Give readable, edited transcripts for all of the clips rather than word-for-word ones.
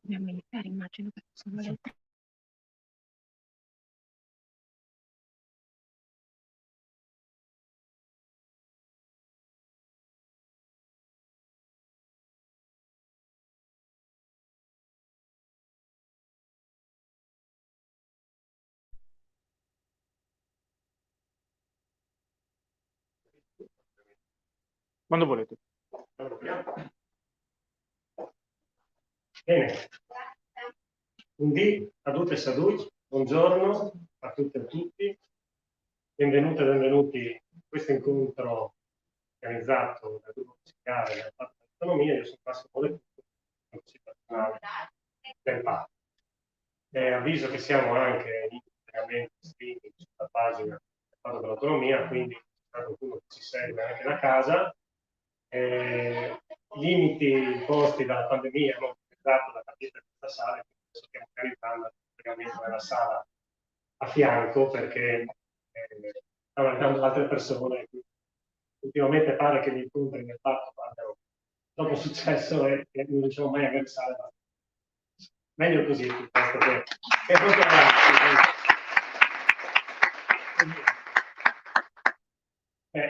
Militare, immagino che sono le quando volete. Bene, quindi a tutte e saluti, buongiorno a tutte e a tutti, benvenute e benvenuti a questo incontro organizzato dal gruppo musicale del Patto dell'Autonomia. Io sono Massimo Lettuccio, consigliere personale del Patto. Avviso che siamo anche in collegamento streaming sulla pagina del Patto dell'Autonomia, quindi c'è qualcuno che ci segue anche da casa. Limiti imposti dalla pandemia hanno portato la partita di questa sala, quindi adesso stiamo organizzando il collegamento della sala a fianco perché stanno arrivando altre persone. Ultimamente pare che gli incontri nel fatto abbiano dopo successo e non riusciamo mai a avere sale. Meglio così piuttosto che non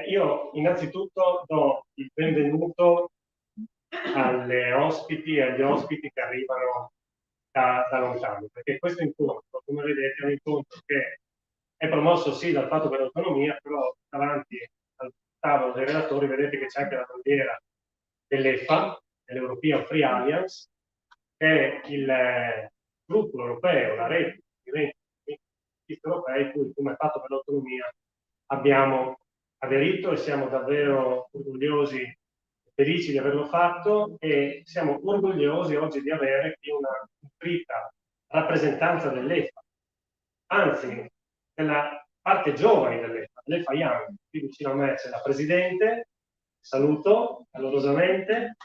io innanzitutto do il benvenuto alle ospiti e agli ospiti che arrivano da lontano, perché questo incontro, come vedete, è un incontro che è promosso sì dal Patto per l'Autonomia, però davanti al tavolo dei relatori vedete che c'è anche la bandiera dell'EFA, dell'European Free Alliance, che è il gruppo europeo, la rete di 20 europei, cui come Patto per l'Autonomia abbiamo aderito e siamo davvero orgogliosi e felici di averlo fatto, e siamo orgogliosi oggi di avere qui una nutrita rappresentanza dell'EFA, anzi della parte giovane dell'EFA, l'EFA Young. Qui vicino a me c'è la presidente, saluto calorosamente.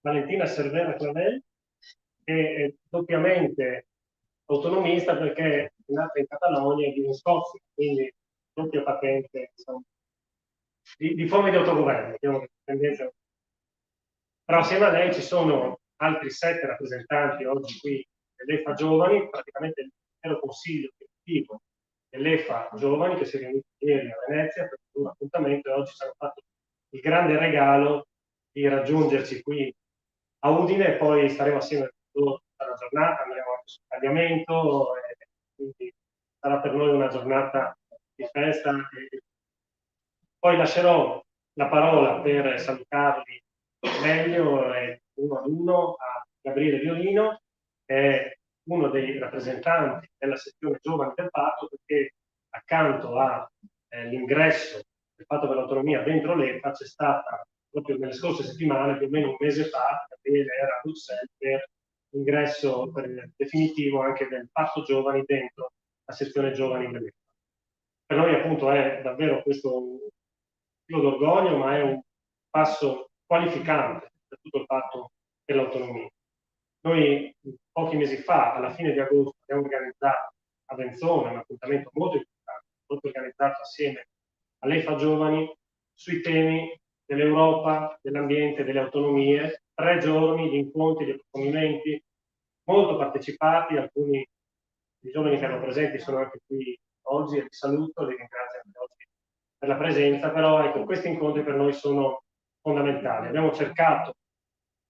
Valentina Cervera Clavel, che è doppiamente autonomista perché è nata in Catalogna e vive in Scozia, quindi doppia patente, insomma, di forme di autogoverno. Però assieme a lei ci sono altri 7 rappresentanti oggi qui dell'EFA Giovani, praticamente l'intero consiglio direttivo dell'EFA Giovani, che si è riunito ieri a Venezia per un appuntamento, e oggi ci hanno fatto il grande regalo di raggiungerci qui a Udine, e poi staremo assieme tutta la giornata, andremo anche sul cambiamento, e quindi sarà per noi una giornata di festa. E poi lascerò la parola per salutarvi meglio uno ad uno a Gabriele Violino, che è uno dei rappresentanti della sezione giovani del Patto, perché accanto all'ingresso del Patto per l'Autonomia dentro l'EFA c'è stata proprio nelle scorse settimane, più o meno un mese fa, Gabriele era a Bruxelles per l'ingresso definitivo anche del Patto Giovani dentro la sezione giovani dell'EFA. Per noi appunto è davvero questo un motivo d'orgoglio, ma è un passo qualificante per tutto il Patto per l'Autonomia. Noi pochi mesi fa, alla fine di agosto, abbiamo organizzato a Venzone un appuntamento molto importante, molto organizzato assieme all'EFA Giovani, sui temi dell'Europa, dell'ambiente, delle autonomie, 3 giorni di incontri, di approfondimenti, molto partecipati. Alcuni dei giovani che erano presenti sono anche qui oggi e vi saluto, vi ringrazio anche oggi per la presenza, però ecco, questi incontri per noi sono fondamentali. Abbiamo cercato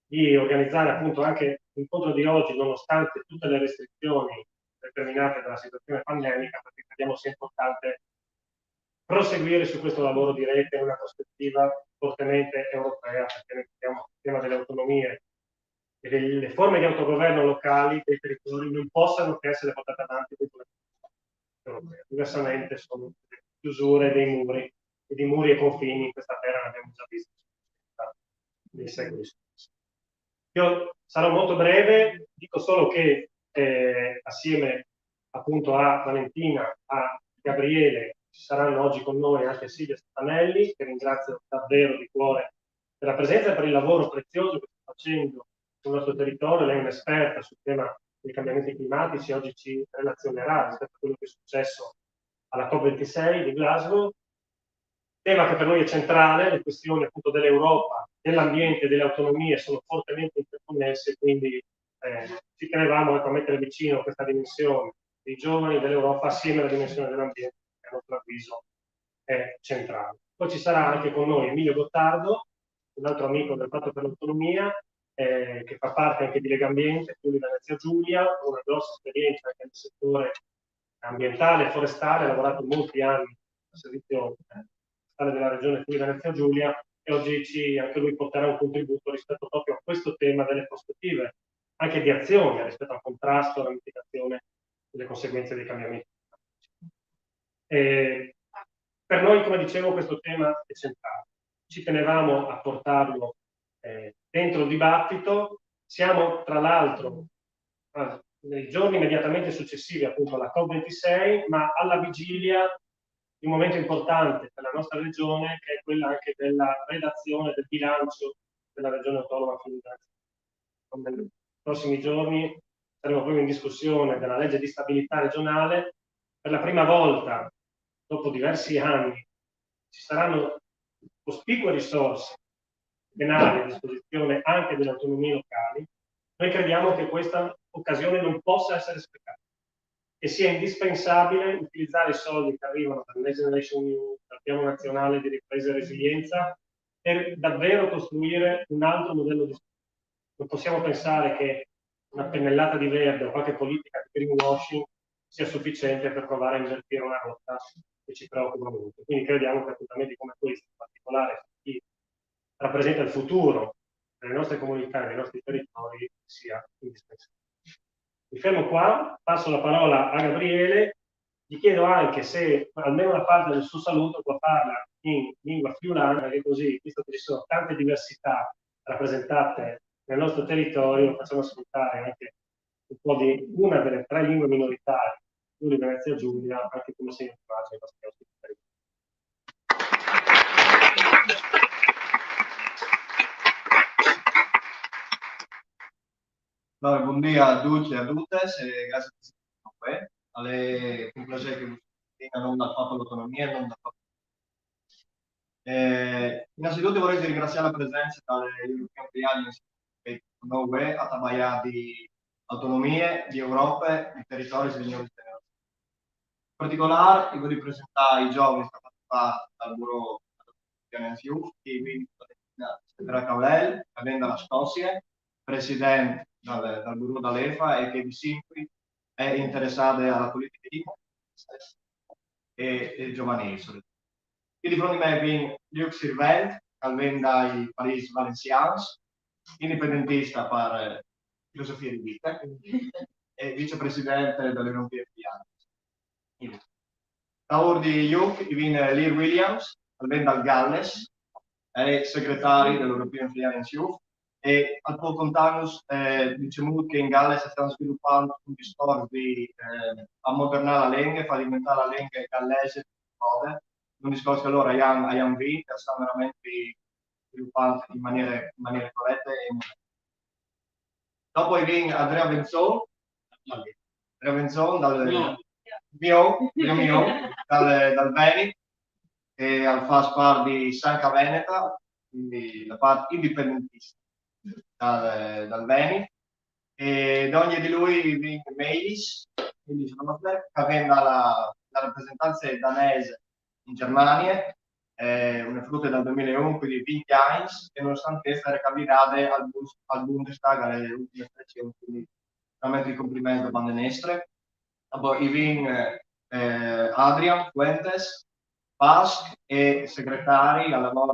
di organizzare appunto anche l'incontro di oggi, nonostante tutte le restrizioni determinate dalla situazione pandemica, perché crediamo sia importante proseguire su questo lavoro di rete in una prospettiva fortemente europea, perché noi crediamo che il tema delle autonomie e delle forme di autogoverno locali dei territori non possano che essere portate avanti dentro l'Unione Europea. Diversamente sono chiusure dei muri, e di muri e confini in questa terra ne abbiamo già visto nei secoli scorsi. Io sarò molto breve, dico solo che assieme appunto a Valentina, a Gabriele, ci saranno oggi con noi anche Silvia Stefanelli, che ringrazio davvero di cuore per la presenza e per il lavoro prezioso che sta facendo sul nostro territorio. Lei è un'esperta sul tema dei cambiamenti climatici, oggi ci relazionerà rispetto a quello che è successo alla COP26 di Glasgow, tema che per noi è centrale. Le questioni appunto dell'Europa, dell'ambiente e delle autonomie sono fortemente interconnesse, quindi ci tenevamo a mettere vicino questa dimensione dei giovani dell'Europa assieme alla dimensione dell'ambiente, che a nostro avviso è centrale. Poi ci sarà anche con noi Emilio Gottardo, un altro amico del Patto per l'Autonomia, che fa parte anche di Legambiente, Friuli Venezia Giulia, con una grossa esperienza anche nel settore ambientale e forestale, ha lavorato molti anni al servizio forestale della regione Friuli Venezia Giulia, e oggi anche lui porterà un contributo rispetto proprio a questo tema delle prospettive anche di azione rispetto al contrasto, alla mitigazione delle conseguenze dei cambiamenti climatici. Per noi, come dicevo, questo tema è centrale. Ci tenevamo a portarlo dentro il dibattito. Siamo, tra l'altro, nei giorni immediatamente successivi appunto alla COP26, ma alla vigilia di un momento importante per la nostra regione, che è quella anche della redazione del bilancio della regione autonoma Friuli Venezia Giulia. Nei prossimi giorni saremo proprio in discussione della legge di stabilità regionale. Per la prima volta, dopo diversi anni, ci saranno cospicue risorse penali a disposizione anche delle autonomie locali. Noi crediamo che questa occasione non possa essere sprecata e sia indispensabile utilizzare i soldi che arrivano dal Next Generation EU, dal Piano Nazionale di Ripresa e Resilienza, per davvero costruire un altro modello di sviluppo. Non possiamo pensare che una pennellata di verde o qualche politica di greenwashing sia sufficiente per provare a invertire una rotta che ci preoccupa molto. Quindi crediamo che appuntamenti come questo, in particolare chi rappresenta il futuro delle nostre comunità e dei nostri territori, sia indispensabile. Mi fermo qua, passo la parola a Gabriele, gli chiedo anche se almeno una parte del suo saluto può farla in lingua friulana, perché così, visto che ci sono tante diversità rappresentate nel nostro territorio, facciamo ascoltare anche un po' di una delle 3 lingue minoritarie, Friuli Venezia Giulia, anche come segno di pace ai nostri ospiti. Allora, buon dia a tutti e a tutte, e grazie per essere qui. È un piacere che vi non dal Patto dell'Autonomia e non dal Patto. Innanzitutto vorrei ringraziare la presenza dell'European Alliance che con noi a trabalhare di autonomie, di Europa, di territori e di Unione Europea. In particolare, io voglio presentare i giovani che fanno parte dal Bureau dell'European che Stefano Caulel, che viene dalla Scozia, presidente dal Bureau dall'EFA e che di sempre è interessato alla politica e giovanili. Io di fronte a me abbiamo Luc Sirvent, che viene dai Paesi Valencians, indipendentista per filosofia di vita e vicepresidente dell'European Alliance. Da di Luc viene Lear Williams, che viene dal Galles, è segretario dell'European Alliance Youth. E al poco contanus diciamo che in Galles stiamo sviluppando un discorso di ammodernare la lingua, far diventare la lingua gallese un discorso che allora abbiamo vinto, stiamo veramente sviluppando in maniera corretta e dopo viene Andrea Benzon dal Veneto, che al fa parte di Sanca Veneta, quindi la parte indipendentista dal Veneto, e da ogni di lui viene Meis, quindi che viene dalla rappresentanza danese in Germania, una frutta dal 2001, quindi 20 anni, e nonostante essere candidate al Bundestag alle ultime elezioni, quindi veramente il complimento a Bande Nestre. Poi viene Adrian Fuentes, Basque e segretari al lavoro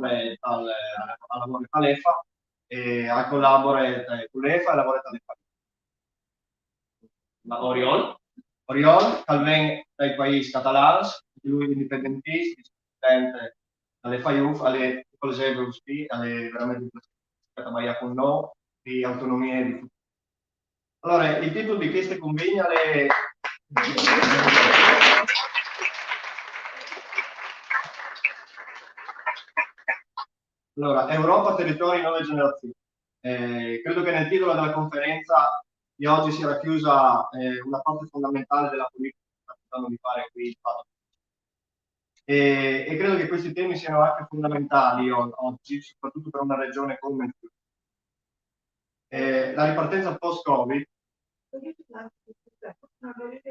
all'EFA e a collaborare con l'EFA e lavora all'EFA. Oriol, che viene dai paesi catalani, lui è indipendentista, presidente all'EFA Youth, alle veramente un piacere con noi di autonomia e di futuro. Allora, il titolo di questa convegno è Allora, Europa, territori, nuove generazioni. Credo che nel titolo della conferenza di oggi sia racchiusa una parte fondamentale della politica che sta tentando di fare qui il Patto. E credo che questi temi siano anche fondamentali oggi, soprattutto per una regione come il Friuli. La ripartenza post-Covid.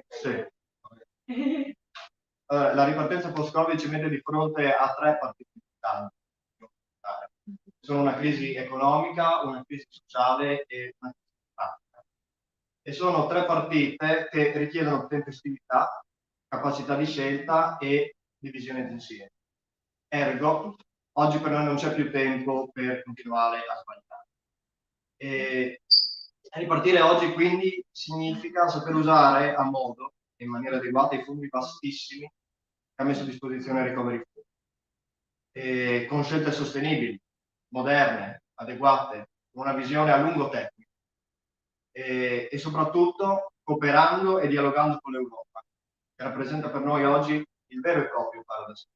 Sì. La ripartenza post-Covid ci mette di fronte a tre partite importanti. Sono una crisi economica, una crisi sociale e una crisi pratica. E sono tre partite che richiedono tempestività, capacità di scelta e divisione d'insieme. Ergo, oggi per noi non c'è più tempo per continuare a sbagliare. E ripartire oggi quindi significa saper usare a modo e in maniera adeguata i fondi vastissimi che ha messo a disposizione il Recovery Fund, con scelte sostenibili, moderne, adeguate, con una visione a lungo termine e soprattutto cooperando e dialogando con l'Europa, che rappresenta per noi oggi il vero e proprio paradosso.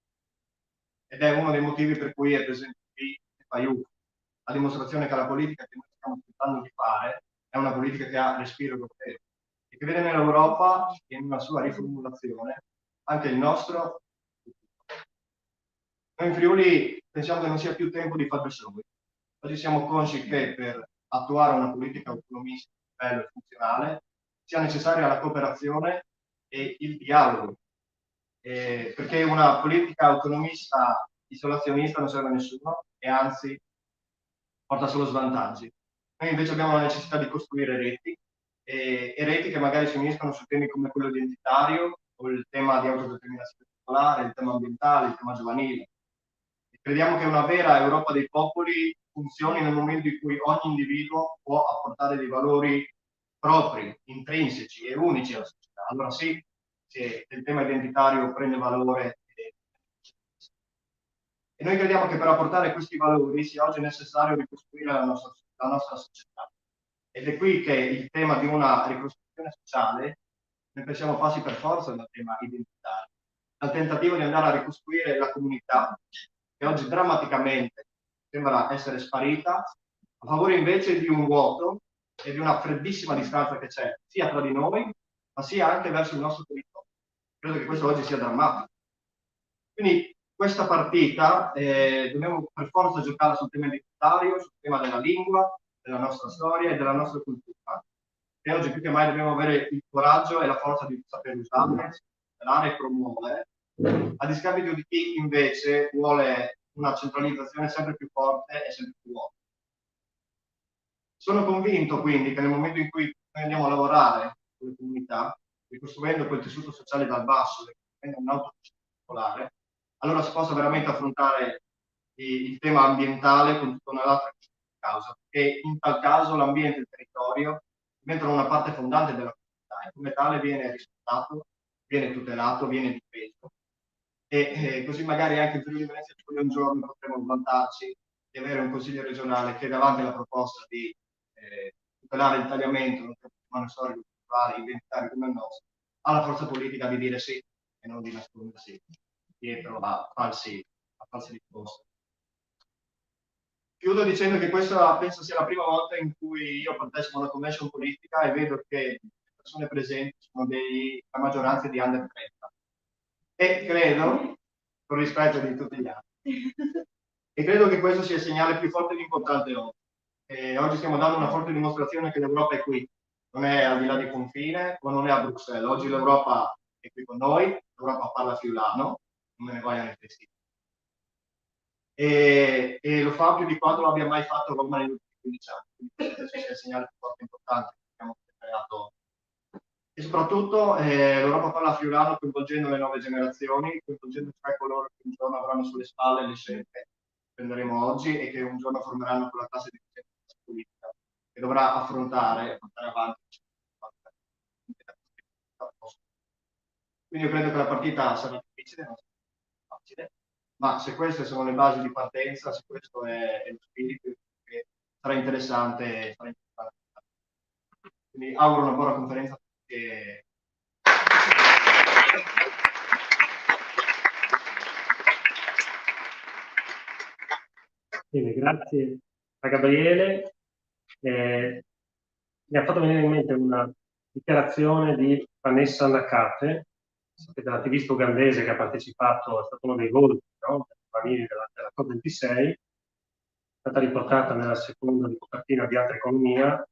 Ed è uno dei motivi per cui è presente qui FIU, a dimostrazione che la politica che noi stiamo tentando di fare è una politica che ha respiro europeo e che vede nell'Europa e in una sua riformulazione anche il nostro futuro. Noi in Friuli pensiamo che non sia più tempo di fare soli. Oggi siamo consci che per attuare una politica autonomista a livello funzionale sia necessaria la cooperazione e il dialogo, perché una politica autonomista isolazionista non serve a nessuno e anzi porta solo svantaggi. Noi invece abbiamo la necessità di costruire reti e reti che magari si uniscono su temi come quello identitario o il tema di autodeterminazione popolare, il tema ambientale, il tema giovanile. E crediamo che una vera Europa dei popoli funzioni nel momento in cui ogni individuo può apportare dei valori propri, intrinseci e unici alla società. Allora sì, se il tema identitario prende valore. E noi crediamo che per apportare questi valori sia oggi necessario ricostruire la nostra società. Ed è qui che il tema di una ricostruzione sociale, noi pensiamo passi per forza dal tema identitario, dal tentativo di andare a ricostruire la comunità, che oggi drammaticamente sembra essere sparita, a favore invece di un vuoto e di una freddissima distanza che c'è sia tra di noi, ma sia anche verso il nostro territorio. Credo che questo oggi sia drammatico. Quindi questa partita dobbiamo per forza giocare sul tema identitario, sul tema della lingua, della nostra storia e della nostra cultura. E oggi più che mai dobbiamo avere il coraggio e la forza di saper usarle, tutelare e promuovere, a discapito di chi invece vuole una centralizzazione sempre più forte e sempre più vuota. Sono convinto quindi che nel momento in cui noi andiamo a lavorare con le comunità, ricostruendo quel tessuto sociale dal basso, ricostruendo un'autocoscienza popolare, allora si possa veramente affrontare il tema ambientale con tutta un'altra causa, perché in tal caso l'ambiente e il territorio diventano una parte fondante della comunità e come tale viene rispettato, viene tutelato, viene difeso. E così magari anche in Friuli Venezia Giulia un giorno potremo vantarci di avere un consiglio regionale che davanti alla proposta di tutelare il tagliamento non patrimonio storico, culturale, identitario come il nostro, ha la forza politica di dire sì e non di nascondersi dietro a false risposte. Chiudo dicendo che questa penso sia la prima volta in cui io partecipo a una convention politica e vedo che le persone presenti sono la maggioranza di under 30. E credo, con rispetto di tutti gli altri, e credo che questo sia il segnale più forte ed importante oggi. Oggi stiamo dando una forte dimostrazione che l'Europa è qui, non è al di là di confine o non è a Bruxelles. Oggi l'Europa è qui con noi, l'Europa parla friulano, non me ne vogliono i testi. E lo fa più di quanto lo abbia mai fatto Roma negli ultimi 15 anni. Quindi questo sia il segnale più forte e importante che abbiamo creato. E soprattutto l'Europa parla friulano coinvolgendo le nuove generazioni, coinvolgendo cioè coloro che un giorno avranno sulle spalle le scelte che prenderemo oggi e che un giorno formeranno quella classe di politica che dovrà affrontare e portare avanti. Quindi io credo che la partita sarà difficile, non sarà facile, ma se queste sono le basi di partenza, se questo è lo spirito, sarà interessante. Quindi auguro una buona conferenza perché Bene, grazie a Gabriele. Mi ha fatto venire in mente una dichiarazione di Vanessa Nakate, sapete, l'attivista ugandese che ha partecipato, è stato uno dei volti, no, della COP26, è stata riportata nella seconda di copertina di Altra Economia,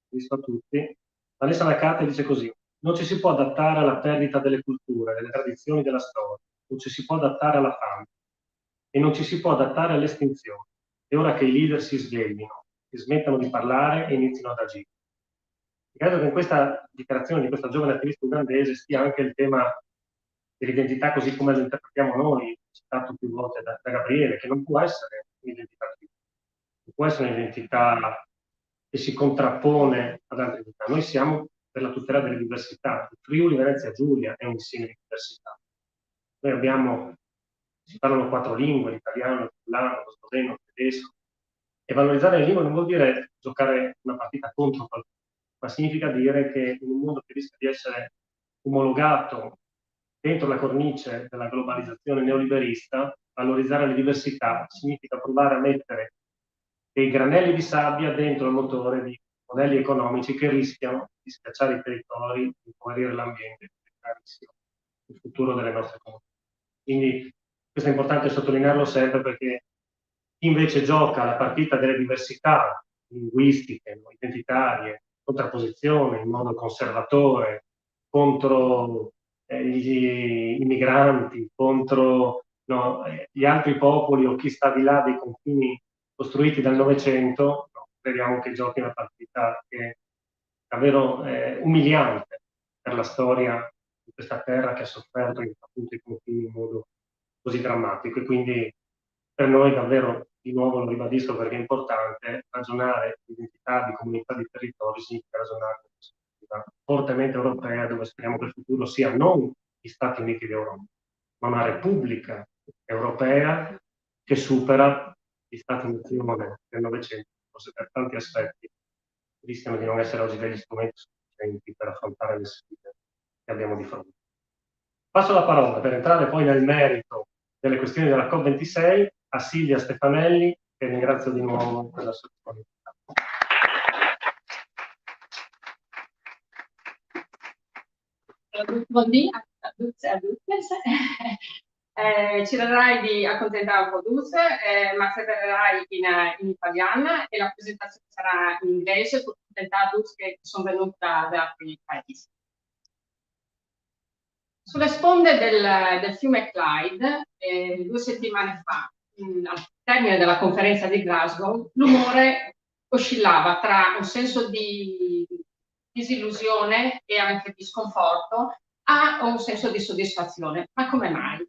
visto a tutti. Vanessa Nakate dice così: non ci si può adattare alla perdita delle culture, delle tradizioni, della storia, non ci si può adattare alla fame e non ci si può adattare all'estinzione. È ora che i leader si sveglino, che smettano di parlare e inizino ad agire. Credo che in questa dichiarazione di questa giovane attivista ugandese stia anche il tema dell'identità così come lo interpretiamo noi, citato più volte da Gabriele, che non può essere un'identità fisica, non può essere un'identità che si contrappone ad altre identità. Noi siamo per la tutela delle diversità. Il Friuli Venezia Giulia è un insieme di diversità. Noi abbiamo, si parlano 4 lingue, l'italiano, il fulano, lo sloveno, il tedesco, e valorizzare le lingue non vuol dire giocare una partita contro qualcuno, ma significa dire che in un mondo che rischia di essere omologato dentro la cornice della globalizzazione neoliberista, valorizzare le diversità significa provare a mettere dei granelli di sabbia dentro il motore di modelli economici che rischiano di schiacciare i territori, di impoverire l'ambiente, di creare il futuro delle nostre comunità. Quindi questo è importante sottolinearlo sempre, perché chi invece gioca la partita delle diversità linguistiche, identitarie, contrapposizione in modo conservatore contro gli immigranti, contro gli altri popoli o chi sta di là dei confini costruiti dal Novecento, speriamo che giochi una partita che è davvero umiliante per la storia di questa terra che ha sofferto appunto i confini in modo così drammatico. E quindi per noi davvero, di nuovo lo ribadisco perché è importante, ragionare di identità, di comunità, di territori significa ragionare di perspettiva fortemente europea, dove speriamo che il futuro sia non gli Stati Uniti d'Europa, ma una Repubblica europea che supera gli Stati Nazione del Novecento, forse per tanti aspetti rischiano di non essere oggi degli strumenti sufficienti per affrontare le sfide che abbiamo di fronte. Passo la parola per entrare poi nel merito delle questioni della COP26 a Silvia Stefanelli, che ringrazio di nuovo per la sua disponibilità. Buongiorno a tutti e a tutte. Cercherai di accontentare un po' tutti, ma parlerai in italiano e la presentazione sarà in inglese per accontentare tutti che sono venuti da altri paesi. Sulle sponde del fiume Clyde, 2 settimane fa, al termine della conferenza di Glasgow, l'umore oscillava tra un senso di disillusione e anche di sconforto a un senso di soddisfazione. Ma come mai?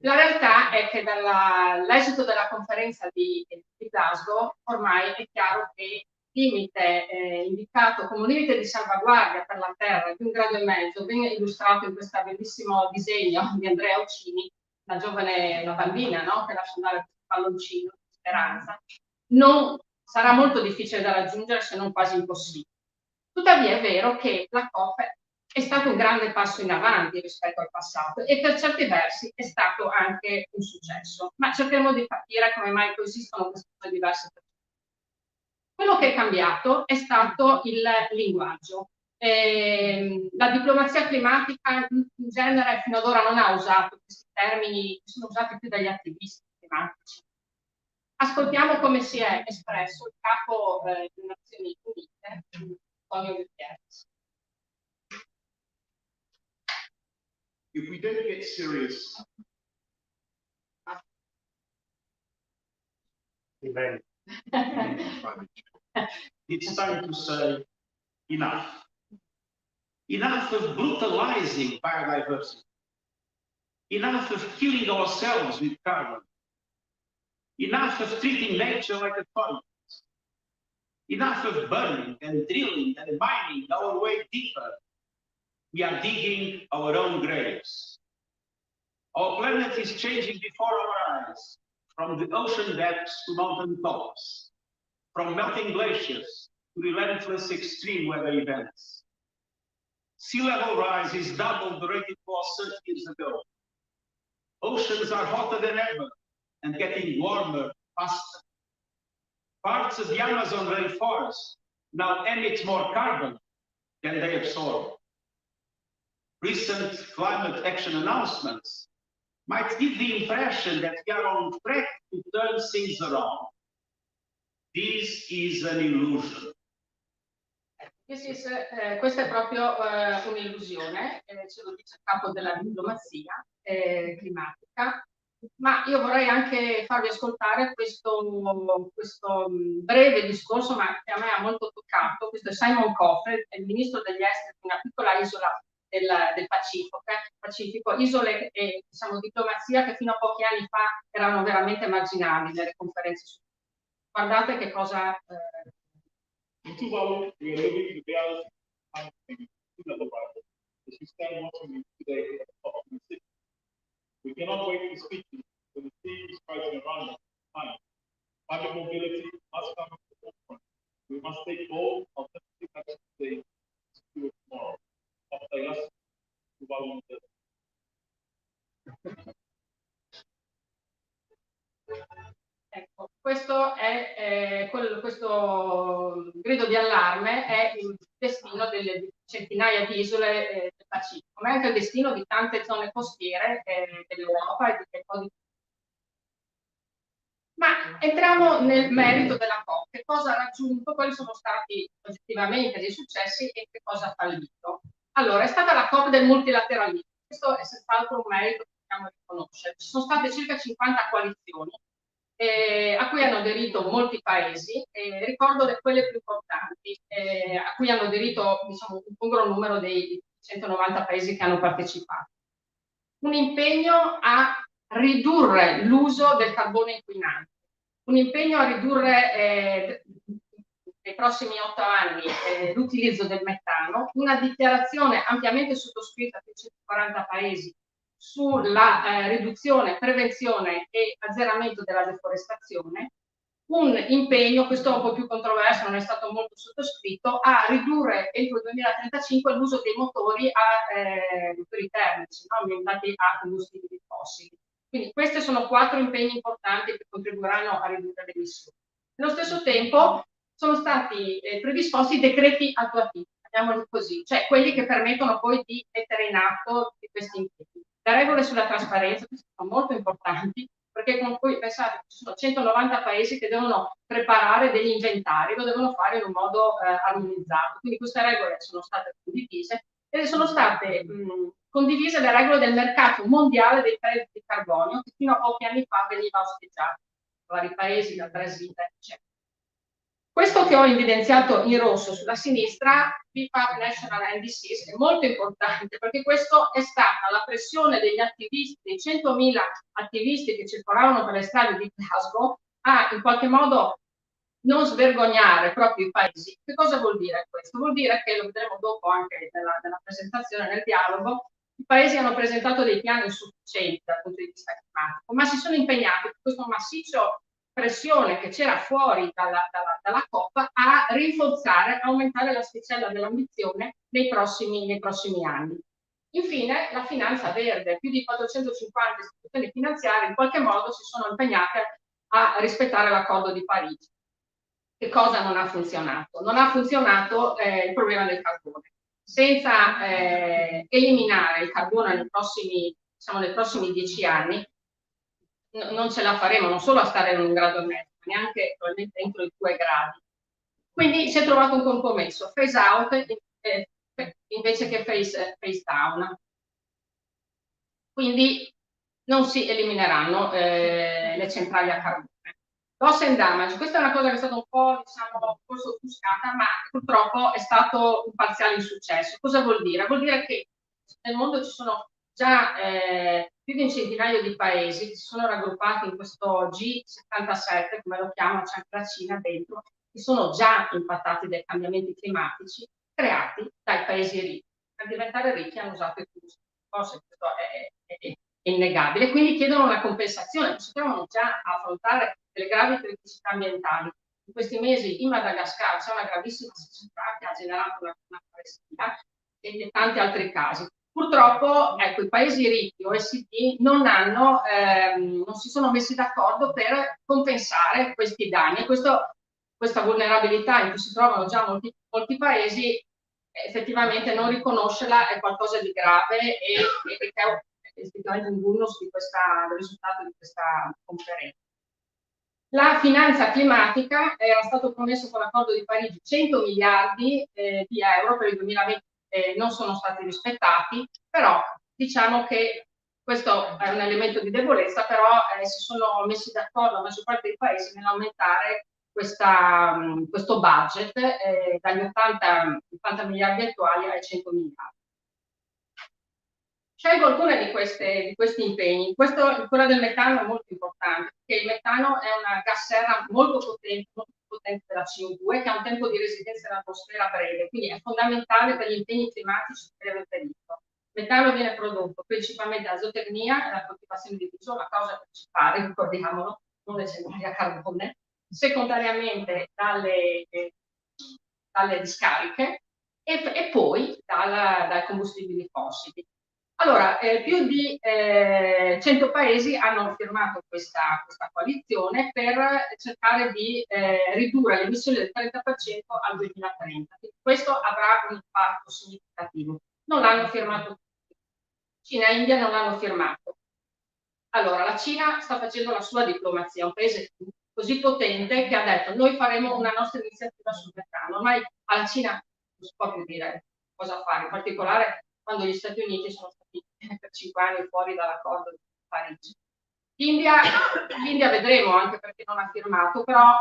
La realtà è che dall'esito della conferenza di Glasgow ormai è chiaro che il limite indicato come un limite di salvaguardia per la Terra di 1,5 gradi, ben illustrato in questo bellissimo disegno di Andrea Uccini, una bambina, no? Che lascia andare questo palloncino di speranza, non sarà molto difficile da raggiungere, se non quasi impossibile. Tuttavia è vero che la COP è stato un grande passo in avanti rispetto al passato e per certi versi è stato anche un successo, ma cercheremo di capire come mai coesistono queste due diverse persone. Quello che è cambiato è stato il linguaggio. La diplomazia climatica in genere fino ad ora non ha usato questi termini, che sono usati più dagli attivisti climatici. Ascoltiamo come si è espresso il capo delle Nazioni Unite, Antonio Guterres. If we don't get serious, it's time to say enough. Enough of brutalizing biodiversity. Enough of killing ourselves with carbon. Enough of treating nature like a toy. Enough of burning and drilling and mining our way deeper. We are digging our own graves. Our planet is changing before our eyes, from the ocean depths to mountain tops, from melting glaciers to relentless extreme weather events. Sea level rise is double the rate it was 30 years ago. Oceans are hotter than ever, and getting warmer faster. Parts of the Amazon rainforest now emit more carbon than they absorb. Recent climate action announcements might give the impression that we are on track to turn things around. This is an illusion. Questa è proprio un'illusione, ce lo dice il capo della diplomazia climatica, ma io vorrei anche farvi ascoltare questo breve discorso, ma che a me ha molto toccato. Questo è Simon Coffey, il ministro degli esteri di una piccola isola del Pacifico, isole e diciamo, diplomazia che fino a pochi anni fa erano veramente marginali nelle conferenze. Guardate che cosa... In Tuvalu, we are living the reality of the world. As you stand watching me today at the top of the city, we cannot wait to speak to you, but the sea is rising around us. Public mobility must come to the forefront. We must take bold, alternative action today to secure tomorrow. After Tuvalu. Ecco, questo grido di allarme è il destino delle centinaia di isole del Pacifico, ma è anche il destino di tante zone costiere dell'Europa e di un po' di... Ma entriamo nel merito della COP. Che cosa ha raggiunto, quali sono stati oggettivamente dei successi e che cosa ha fallito. Allora, è stata la COP del multilateralismo. Questo è senz'altro un merito che dobbiamo riconoscere. Ci sono state circa 50 coalizioni a cui hanno aderito molti paesi, ricordo quelle più importanti, a cui hanno aderito diciamo, un buon numero dei 190 paesi che hanno partecipato. Un impegno a ridurre l'uso del carbone inquinante, un impegno a ridurre nei prossimi 8 anni l'utilizzo del metano, una dichiarazione ampiamente sottoscritta da 140 paesi sulla riduzione, prevenzione e azzeramento della deforestazione, un impegno, questo è un po' più controverso, non è stato molto sottoscritto, a ridurre entro il 2035 l'uso dei motori termici, no? Ambientati a combustibili fossili. Quindi questi sono 4 impegni importanti che contribuiranno a ridurre le emissioni. Nello stesso tempo sono stati predisposti decreti attuativi, chiamiamoli così, cioè quelli che permettono poi di mettere in atto questi impegni. Le regole sulla trasparenza sono molto importanti perché con cui pensate ci sono 190 paesi che devono preparare degli inventari, lo devono fare in un modo armonizzato. Quindi queste regole sono state condivise e sono state condivise le regole del mercato mondiale dei crediti di carbonio che fino a pochi anni fa veniva osteggiato da vari paesi, da Brasile, eccetera. Questo che ho evidenziato in rosso sulla sinistra, BFAP National NDCs, è molto importante perché questo è stata la pressione degli attivisti, dei 100.000 attivisti che circolavano per le strade di Glasgow a in qualche modo non svergognare proprio i paesi. Che cosa vuol dire questo? Vuol dire che, lo vedremo dopo anche nella presentazione, nel dialogo, i paesi hanno presentato dei piani insufficienti dal punto di vista climatico, ma si sono impegnati per questo massiccio pressione che c'era fuori dalla COP a rinforzare, a aumentare l'asticella dell'ambizione nei prossimi anni. Infine, la finanza verde, più di 450 istituzioni finanziarie in qualche modo si sono impegnate a rispettare l'accordo di Parigi. Che cosa non ha funzionato? Non ha funzionato il problema del carbone. Senza eliminare il carbone nei prossimi 10 anni, non ce la faremo non solo a stare in 1,5 gradi, ma neanche probabilmente entro i 2 gradi. Quindi si è trovato un compromesso, phase out invece che phase down. Quindi non si elimineranno le centrali a carbone. Loss and damage, questa è una cosa che è stata un po', diciamo, forse offuscata, ma purtroppo è stato un parziale insuccesso. Cosa vuol dire? Vuol dire che nel mondo ci sono già più di un centinaio di paesi che si sono raggruppati in questo G77, come lo chiamano, c'è anche la Cina dentro, che sono già impattati dai cambiamenti climatici creati dai paesi ricchi. Per diventare ricchi hanno usato i combustibili fossili, questo è innegabile, quindi chiedono una compensazione, si trovano già a affrontare delle gravi criticità ambientali. In questi mesi in Madagascar c'è una gravissima siccità che ha generato una carestia e tanti altri casi. Purtroppo, ecco, i paesi ricchi OECD non si sono messi d'accordo per compensare questi danni. Questa vulnerabilità in cui si trovano già molti paesi, effettivamente non riconoscerla è qualcosa di grave e è effettivamente un bonus del risultato di questa conferenza. La finanza climatica era stato promesso con l'accordo di Parigi 100 miliardi di euro per il 2020, non sono stati rispettati, però diciamo che questo è un elemento di debolezza, però si sono messi d'accordo la maggior parte dei paesi nell'aumentare questo budget dagli 80 miliardi attuali ai 100 miliardi. Scelgo alcune di questi impegni. Quella del metano è molto importante, perché il metano è una gas serra molto potente della CO2, che ha un tempo di residenza nell'atmosfera breve, quindi è fondamentale per gli impegni climatici di breve periodo. Il metano viene prodotto principalmente da zootecnia e da coltivazione di riso, la causa principale, ricordiamolo, non le centrali a carbone, secondariamente dalle discariche e poi dai combustibili fossili. Allora, più di 100 paesi hanno firmato questa coalizione per cercare di ridurre le emissioni del 30% al 2030. Questo avrà un impatto significativo. Non l'hanno firmato tutti. Cina e India non l'hanno firmato. Allora, la Cina sta facendo la sua diplomazia, un paese così potente che ha detto noi faremo una nostra iniziativa sul metano. Ormai alla Cina non si può più dire cosa fare, in particolare quando gli Stati Uniti sono stati per 5 anni fuori dall'accordo di Parigi. L'India vedremo, anche perché non ha firmato, però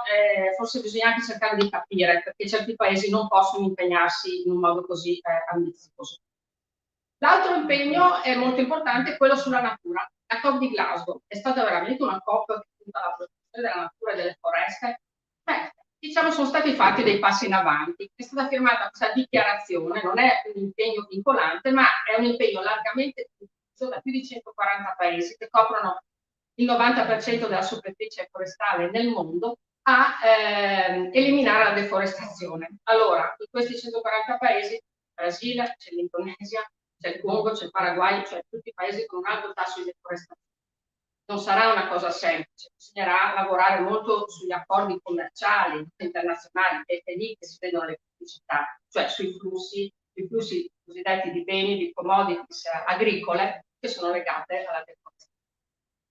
forse bisogna anche cercare di capire, perché certi paesi non possono impegnarsi in un modo così ambizioso. L'altro impegno è molto importante, quello sulla natura. La COP di Glasgow è stata veramente una COP che punta alla protezione della natura e delle foreste. Diciamo sono stati fatti dei passi in avanti. È stata firmata questa dichiarazione, non è un impegno vincolante, ma è un impegno largamente condiviso da più di 140 paesi che coprono il 90% della superficie forestale nel mondo a eliminare la deforestazione. Allora, in questi 140 paesi, il Brasile, c'è l'Indonesia, c'è il Congo, c'è il Paraguay, cioè tutti i paesi con un alto tasso di deforestazione. Non sarà una cosa semplice, bisognerà lavorare molto sugli accordi commerciali internazionali, e è lì che si vedono le criticità, cioè sui flussi cosiddetti di beni, di commodities agricole che sono legate alla deforestazione.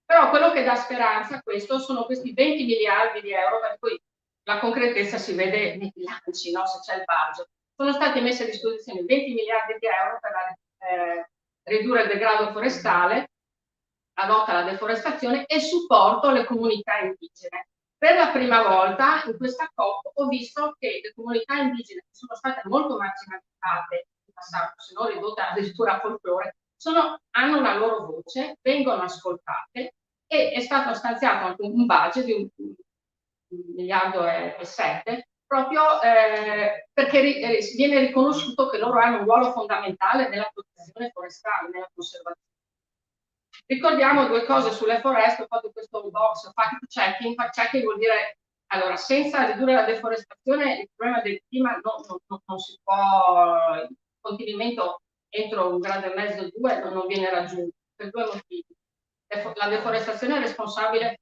Però quello che dà speranza a questo sono questi 20 miliardi di euro, per cui la concretezza si vede nei bilanci, no? Se c'è il budget. Sono stati messi a disposizione 20 miliardi di euro per ridurre il degrado forestale, la lotta alla deforestazione e supporto alle comunità indigene. Per la prima volta in questa COP ho visto che le comunità indigene, che sono state molto marginalizzate in passato, se non ridotte addirittura a folklore, hanno una loro voce, vengono ascoltate e è stato stanziato anche un budget di 1,7 miliardi proprio perché viene riconosciuto che loro hanno un ruolo fondamentale nella protezione forestale, nella conservazione. Ricordiamo due cose sulle foreste, ho fatto questo box fact checking. Fact checking vuol dire, allora, senza ridurre la deforestazione il problema del clima non si può, il contenimento entro 1,5 gradi, 2 non viene raggiunto, per due motivi. La deforestazione è responsabile, i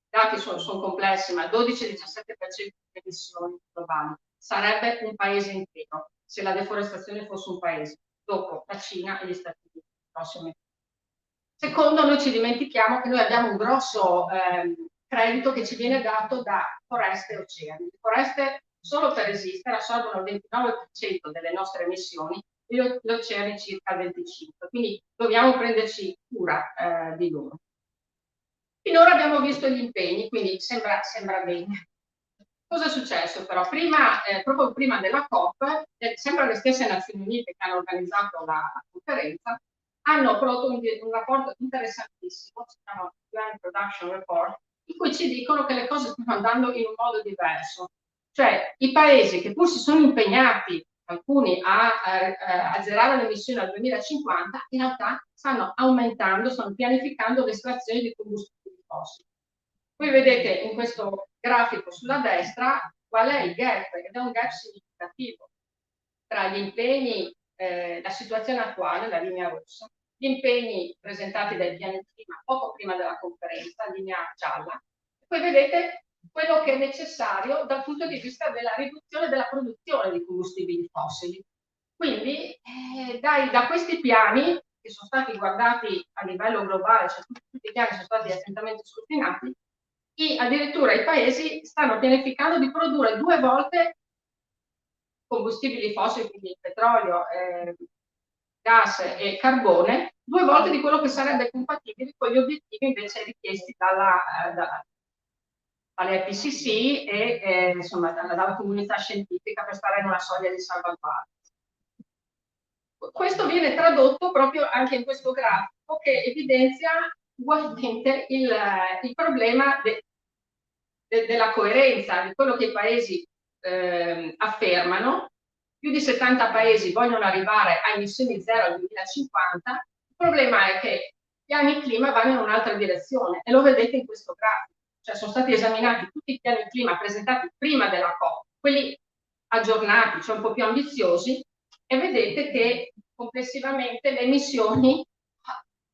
dati sono complessi, ma il 12-17% delle emissioni globali. Sarebbe un paese intero se la deforestazione fosse un paese, dopo la Cina e gli Stati Uniti. Prossimo. Secondo, noi ci dimentichiamo che noi abbiamo un grosso credito che ci viene dato da foreste e oceani. Le foreste, solo per esistere, assorbono il 29% delle nostre emissioni e gli oceani circa il 25%. Quindi dobbiamo prenderci cura di loro. Finora abbiamo visto gli impegni, quindi sembra bene. Cosa è successo però? Proprio prima della COP, sempre le stesse Nazioni Unite che hanno organizzato la conferenza, hanno prodotto un rapporto interessantissimo, si chiama UN Production Report, in cui ci dicono che le cose stanno andando in un modo diverso. Cioè i paesi che pur si sono impegnati, alcuni, a azzerare le emissioni al 2050, in realtà stanno aumentando, stanno pianificando l'estrazione di combustibili fossili. Voi vedete in questo grafico sulla destra qual è il gap, ed è un gap significativo tra gli impegni la situazione attuale, la linea rossa, gli impegni presentati dai piani clima poco prima della conferenza, linea gialla, e poi vedete quello che è necessario dal punto di vista della riduzione della produzione di combustibili fossili. Quindi da questi piani, che sono stati guardati a livello globale, cioè tutti i piani sono stati attentamente scrutinati, addirittura i paesi stanno pianificando di produrre 2 volte combustibili fossili, quindi petrolio, gas e carbone, 2 volte di quello che sarebbe compatibile con gli obiettivi invece richiesti dall'IPCC e insomma dalla comunità scientifica per stare in una soglia di salvaguardia. Questo viene tradotto proprio anche in questo grafico che evidenzia ugualmente il problema della coerenza di quello che i paesi affermano. Più di 70 paesi vogliono arrivare a emissioni zero al 2050, il problema è che gli piani clima vanno in un'altra direzione e lo vedete in questo grafico, cioè sono stati esaminati tutti i piani clima presentati prima della COP, quelli aggiornati, cioè un po' più ambiziosi, e vedete che complessivamente le emissioni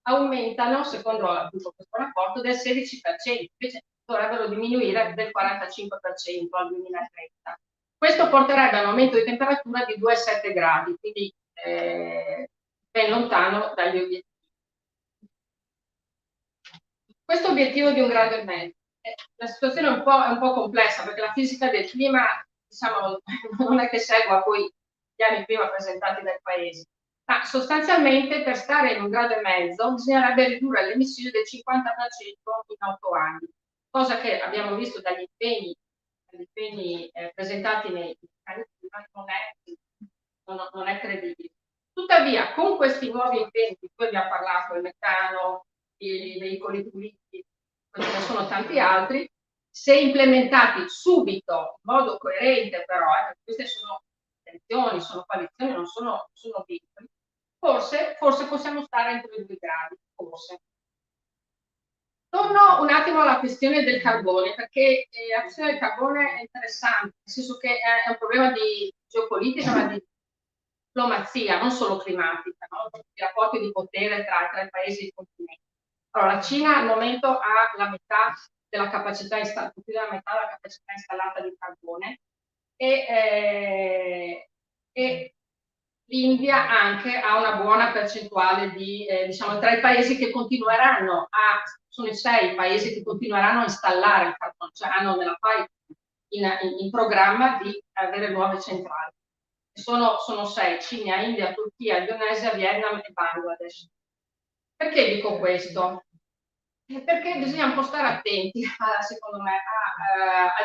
aumentano, secondo appunto questo rapporto, del 16%, invece dovrebbero diminuire del 45% al 2030. Questo porterebbe a un aumento di temperatura di 2,7 gradi, quindi ben lontano dagli obiettivi. Questo obiettivo di 1,5 gradi, la situazione è un po' complessa, perché la fisica del clima, diciamo, non è che segua poi i piani clima presentati dai paesi, ma sostanzialmente per stare in 1,5 gradi bisognerebbe ridurre le emissioni del 50% in 8 anni, cosa che abbiamo visto dagli impegni presentati nei piani clima non è credibile. Tuttavia, con questi nuovi impegni di cui abbiamo parlato, il metano, i veicoli puliti, ce ne sono tanti altri, se implementati subito in modo coerente però, perché queste sono intenzioni, sono coalizioni, non sono vincoli, forse possiamo stare entro i 2 gradi, forse. Torno un attimo alla questione del carbone, perché la questione del carbone è interessante, nel senso che è un problema di geopolitica, ma di diplomazia, non solo climatica, no? I rapporti di potere tra i paesi e i continenti. Allora, la Cina al momento ha la metà della capacità installata di carbone e l'India anche ha una buona percentuale di, diciamo, tra i paesi che continueranno sono i 6 paesi che continueranno a installare il carbone, cioè hanno nella pipeline in programma di avere nuove centrali. Sono 6, Cina, India, Turchia, Indonesia, Vietnam e Bangladesh. Perché dico questo? Perché bisogna un po' stare attenti, secondo me,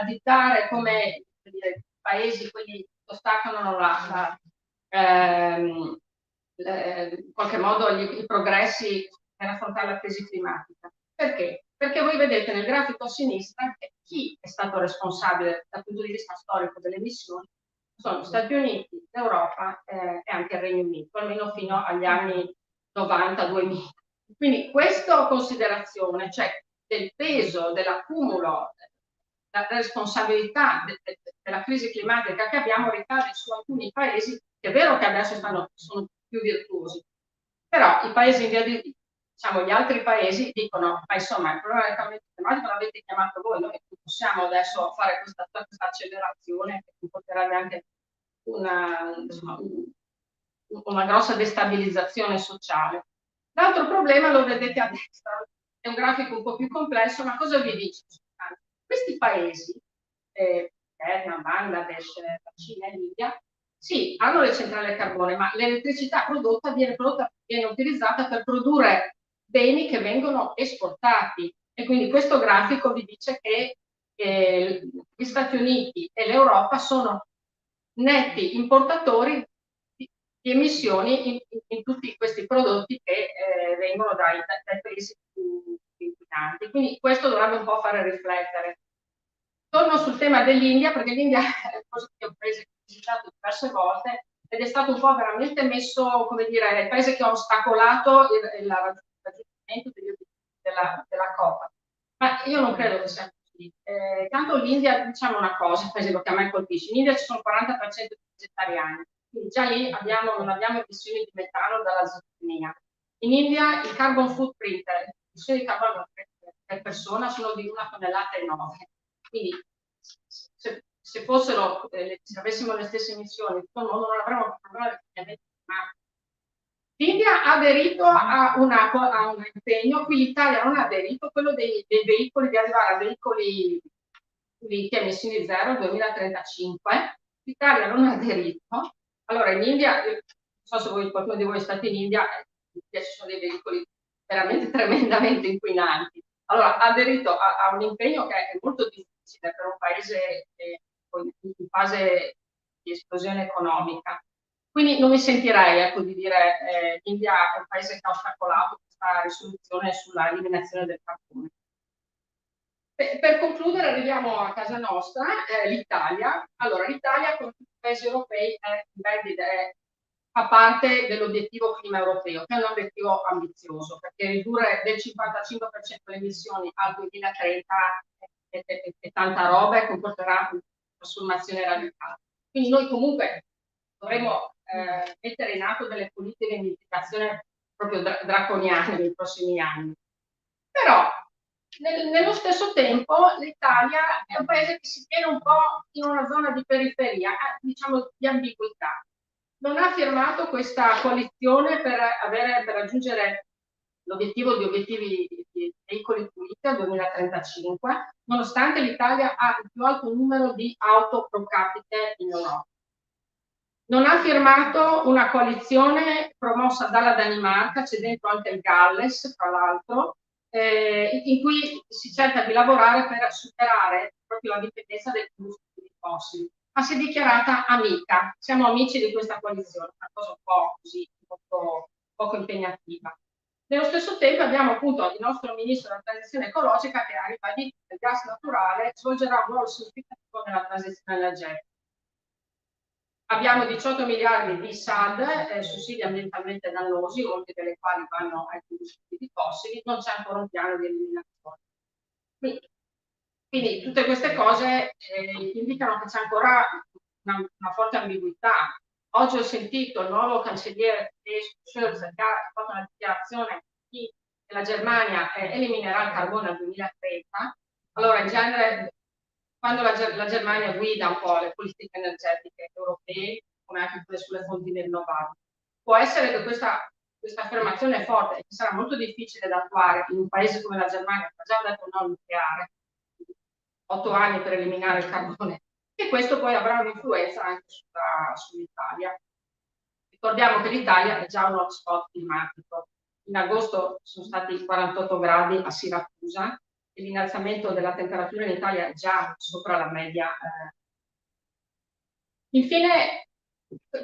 a dittare come dire, paesi, quelli che ostacolano in qualche modo i progressi nell'affrontare la crisi climatica. Perché? Perché voi vedete nel grafico a sinistra che chi è stato responsabile dal punto di vista storico delle emissioni sono gli Stati Uniti, l'Europa e anche il Regno Unito, almeno fino agli anni 90-2000. Quindi questa considerazione, cioè del peso, dell'accumulo, la responsabilità della crisi climatica che abbiamo ricade su alcuni paesi, che è vero che adesso sono più virtuosi, però i paesi in via di, diciamo, gli altri paesi dicono, ma insomma il problema del cambiamento climatico l'avete chiamato voi, noi non possiamo adesso fare questa accelerazione che comporterebbe anche una grossa destabilizzazione sociale. L'altro problema lo vedete a destra, è un grafico un po' più complesso, ma cosa vi dice? Questi paesi, Vietnam, Bangladesh, la Cina e l'India, sì, hanno le centrali a carbone, ma l'elettricità prodotta viene utilizzata per produrre beni che vengono esportati. E quindi questo grafico vi dice che gli Stati Uniti e l'Europa sono netti importatori di emissioni in tutti questi prodotti che vengono dai paesi più inquinanti. Quindi questo dovrebbe un po' fare riflettere. Torno sul tema dell'India, perché l'India è un paese che ho visitato diverse volte ed è stato un po' veramente messo, come dire, il paese che ha ostacolato il raggiungimento degli obiettivi della COP. Ma io non credo che sia così. Tanto l'India, diciamo una cosa, per esempio, che a me colpisce, in India ci sono il 40% di vegetariani, quindi già lì non abbiamo emissioni di metano dalla zootecnia. In India il carbon footprint, le emissioni di carbonio per persona sono di 1,9 tonnellate. Quindi se fossero, se avessimo le stesse emissioni in tutto il mondo non avremmo problema di cambiamento climatico. L'India ha aderito a un impegno, qui l'Italia non ha aderito, quello dei veicoli, di arrivare a veicoli di emissioni zero nel 2035. L'Italia non ha aderito. Allora in India, non so se qualcuno di voi è stato in India ci sono dei veicoli veramente tremendamente inquinanti. Allora ha aderito a un impegno che è molto difficile per un paese in fase di esplosione economica. Quindi non mi sentirei, ecco, di dire l'India è un paese che ha ostacolato questa risoluzione sulla eliminazione del carbone. Per concludere arriviamo a casa nostra, l'Italia. Allora l'Italia, come tutti i paesi europei, fa parte dell'obiettivo clima europeo, che è un obiettivo ambizioso, perché ridurre del 55% le emissioni al 2030 è tanta roba e comporterà una trasformazione radicale. Quindi noi comunque dovremo mettere in atto delle politiche di mitigazione proprio draconiane nei prossimi anni. Però nello stesso tempo l'Italia è un paese che si tiene un po' in una zona di periferia, diciamo di ambiguità. Non ha firmato questa coalizione per raggiungere l'obiettivo di obiettivi di veicoli puliti al 2035, nonostante l'Italia ha il più alto numero di auto pro capite in Europa. Non ha firmato una coalizione promossa dalla Danimarca, c'è dentro anche il Galles, tra l'altro, in cui si cerca di lavorare per superare proprio la dipendenza dai combustibili fossili. Ma si è dichiarata amica, siamo amici di questa coalizione, una cosa un po' così, poco impegnativa. Nello stesso tempo abbiamo appunto il nostro ministro della transizione ecologica che ha ribadito che il gas naturale svolgerà un ruolo significativo nella transizione energetica. Abbiamo 18 miliardi di SAD, sussidi ambientalmente dannosi, molti delle quali vanno ai combustibili fossili, non c'è ancora un piano di eliminazione. Quindi tutte queste cose indicano che c'è ancora una forte ambiguità. Oggi ho sentito il nuovo cancelliere tedesco Scholz che ha fatto una dichiarazione che la Germania eliminerà il carbone al 2030. Allora in genere quando la Germania guida un po' le politiche energetiche europee, come anche quelle sulle fonti rinnovabili, può essere che questa affermazione è forte e che sarà molto difficile da attuare in un paese come la Germania, che ha già detto no nucleare, 8 anni per eliminare il carbone, e questo poi avrà un'influenza anche sull'Italia. Ricordiamo che l'Italia è già un hotspot climatico. In agosto sono stati 48 gradi a Siracusa, e l'innalzamento della temperatura in Italia è già sopra la media. Infine,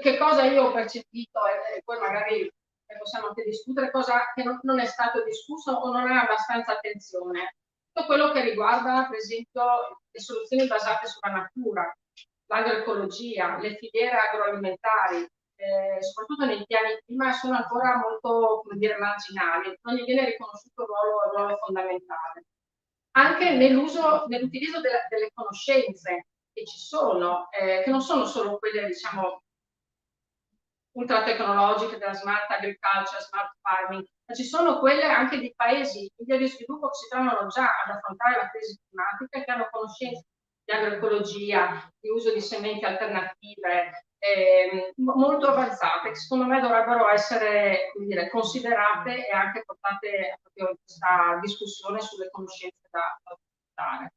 che cosa io ho percepito, e poi magari possiamo anche discutere, cosa che non è stato discusso o non ha abbastanza attenzione. Tutto quello che riguarda, per esempio, le soluzioni basate sulla natura, l'agroecologia, le filiere agroalimentari, soprattutto nei piani clima, sono ancora molto, come dire, marginali, non gli viene riconosciuto un ruolo fondamentale. Anche nell'utilizzo delle conoscenze che ci sono, che non sono solo quelle, diciamo, ultra tecnologiche della smart agriculture, smart farming, ma ci sono quelle anche di paesi in via di sviluppo che si trovano già ad affrontare la crisi climatica, che hanno conoscenze di agroecologia, di uso di sementi alternative, molto avanzate, che secondo me dovrebbero essere, come dire, considerate e anche portate proprio in questa discussione sulle conoscenze da portare.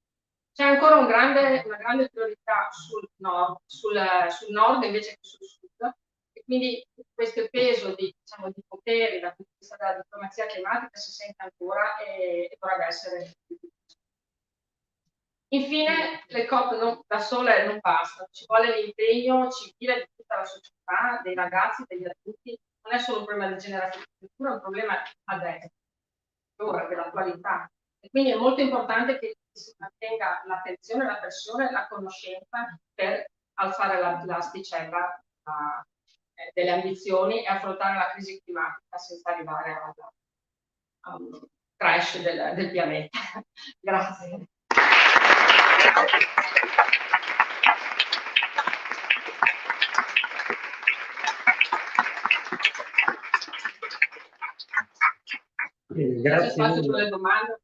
C'è ancora una grande priorità sul nord invece che sul sud, e quindi questo peso diciamo, di poteri dal punto di vista della diplomazia climatica si sente ancora e dovrebbe essere più difficile. Infine, le COP da sole non bastano, ci vuole l'impegno civile di tutta la società, dei ragazzi, degli adulti, non è solo un problema di generazione futura, è un problema adesso, ora, dell'attualità. E quindi è molto importante che si mantenga l'attenzione, la pressione, la conoscenza per alzare l'asticella delle ambizioni e affrontare la crisi climatica senza arrivare a un crash del pianeta. Grazie. C'è Grazie. spazio per le domande?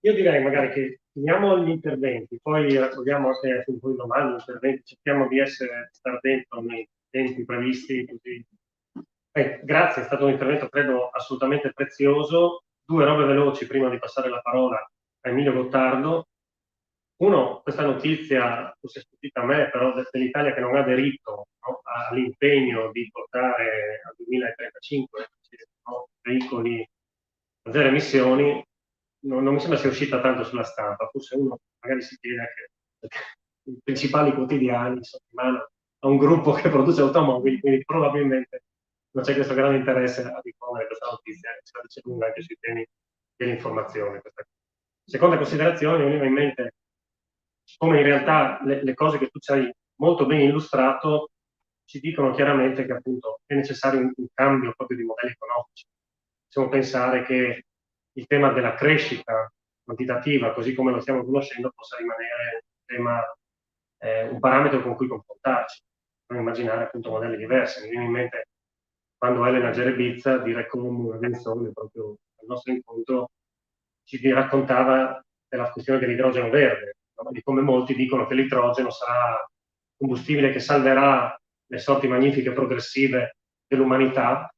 Io direi magari che finiamo gli interventi, poi raccogliamo anche un po' di domande, interventi, cerchiamo di stare dentro nei tempi previsti. Così. Grazie, è stato un intervento credo assolutamente prezioso. Due robe veloci prima di passare la parola a Emilio Gottardo. Uno, questa notizia, forse è sfuggita a me, però dell'Italia che non ha aderito, no, all'impegno di portare al 2035 veicoli a zero emissioni, non mi sembra sia uscita tanto sulla stampa. Forse uno magari si chiede che i principali quotidiani sono in mano a un gruppo che produce automobili, quindi probabilmente non c'è questo grande interesse a diffondere questa notizia, che si dice lunga anche sui temi dell'informazione. Seconda considerazione, mi veniva in mente come in realtà le cose che tu ci hai molto ben illustrato ci dicono chiaramente che appunto è necessario un cambio proprio di modelli economici. Possiamo pensare che il tema della crescita quantitativa, così come lo stiamo conoscendo, possa rimanere un parametro con cui confrontarci. Possiamo immaginare appunto modelli diversi. Mi viene in mente quando Elena Gerebizza di Recom, una canzone proprio al nostro incontro, ci raccontava della questione dell'idrogeno verde, no? Di come molti dicono che l'idrogeno sarà combustibile che salverà le sorti magnifiche e progressive dell'umanità.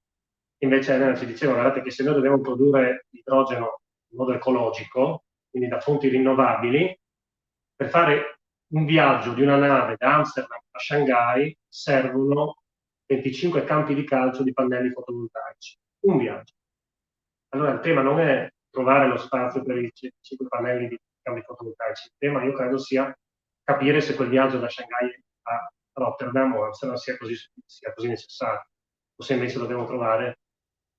Invece Elena ci diceva, guardate che se noi dobbiamo produrre idrogeno in modo ecologico, quindi da fonti rinnovabili, per fare un viaggio di una nave da Amsterdam a Shanghai servono 25 campi di calcio di pannelli fotovoltaici. Un viaggio. Allora il tema non è trovare lo spazio per i 5 pannelli di campi fotovoltaici, il tema io credo sia capire se quel viaggio da Shanghai a Rotterdam o Amsterdam sia così necessario, o se invece dobbiamo trovare,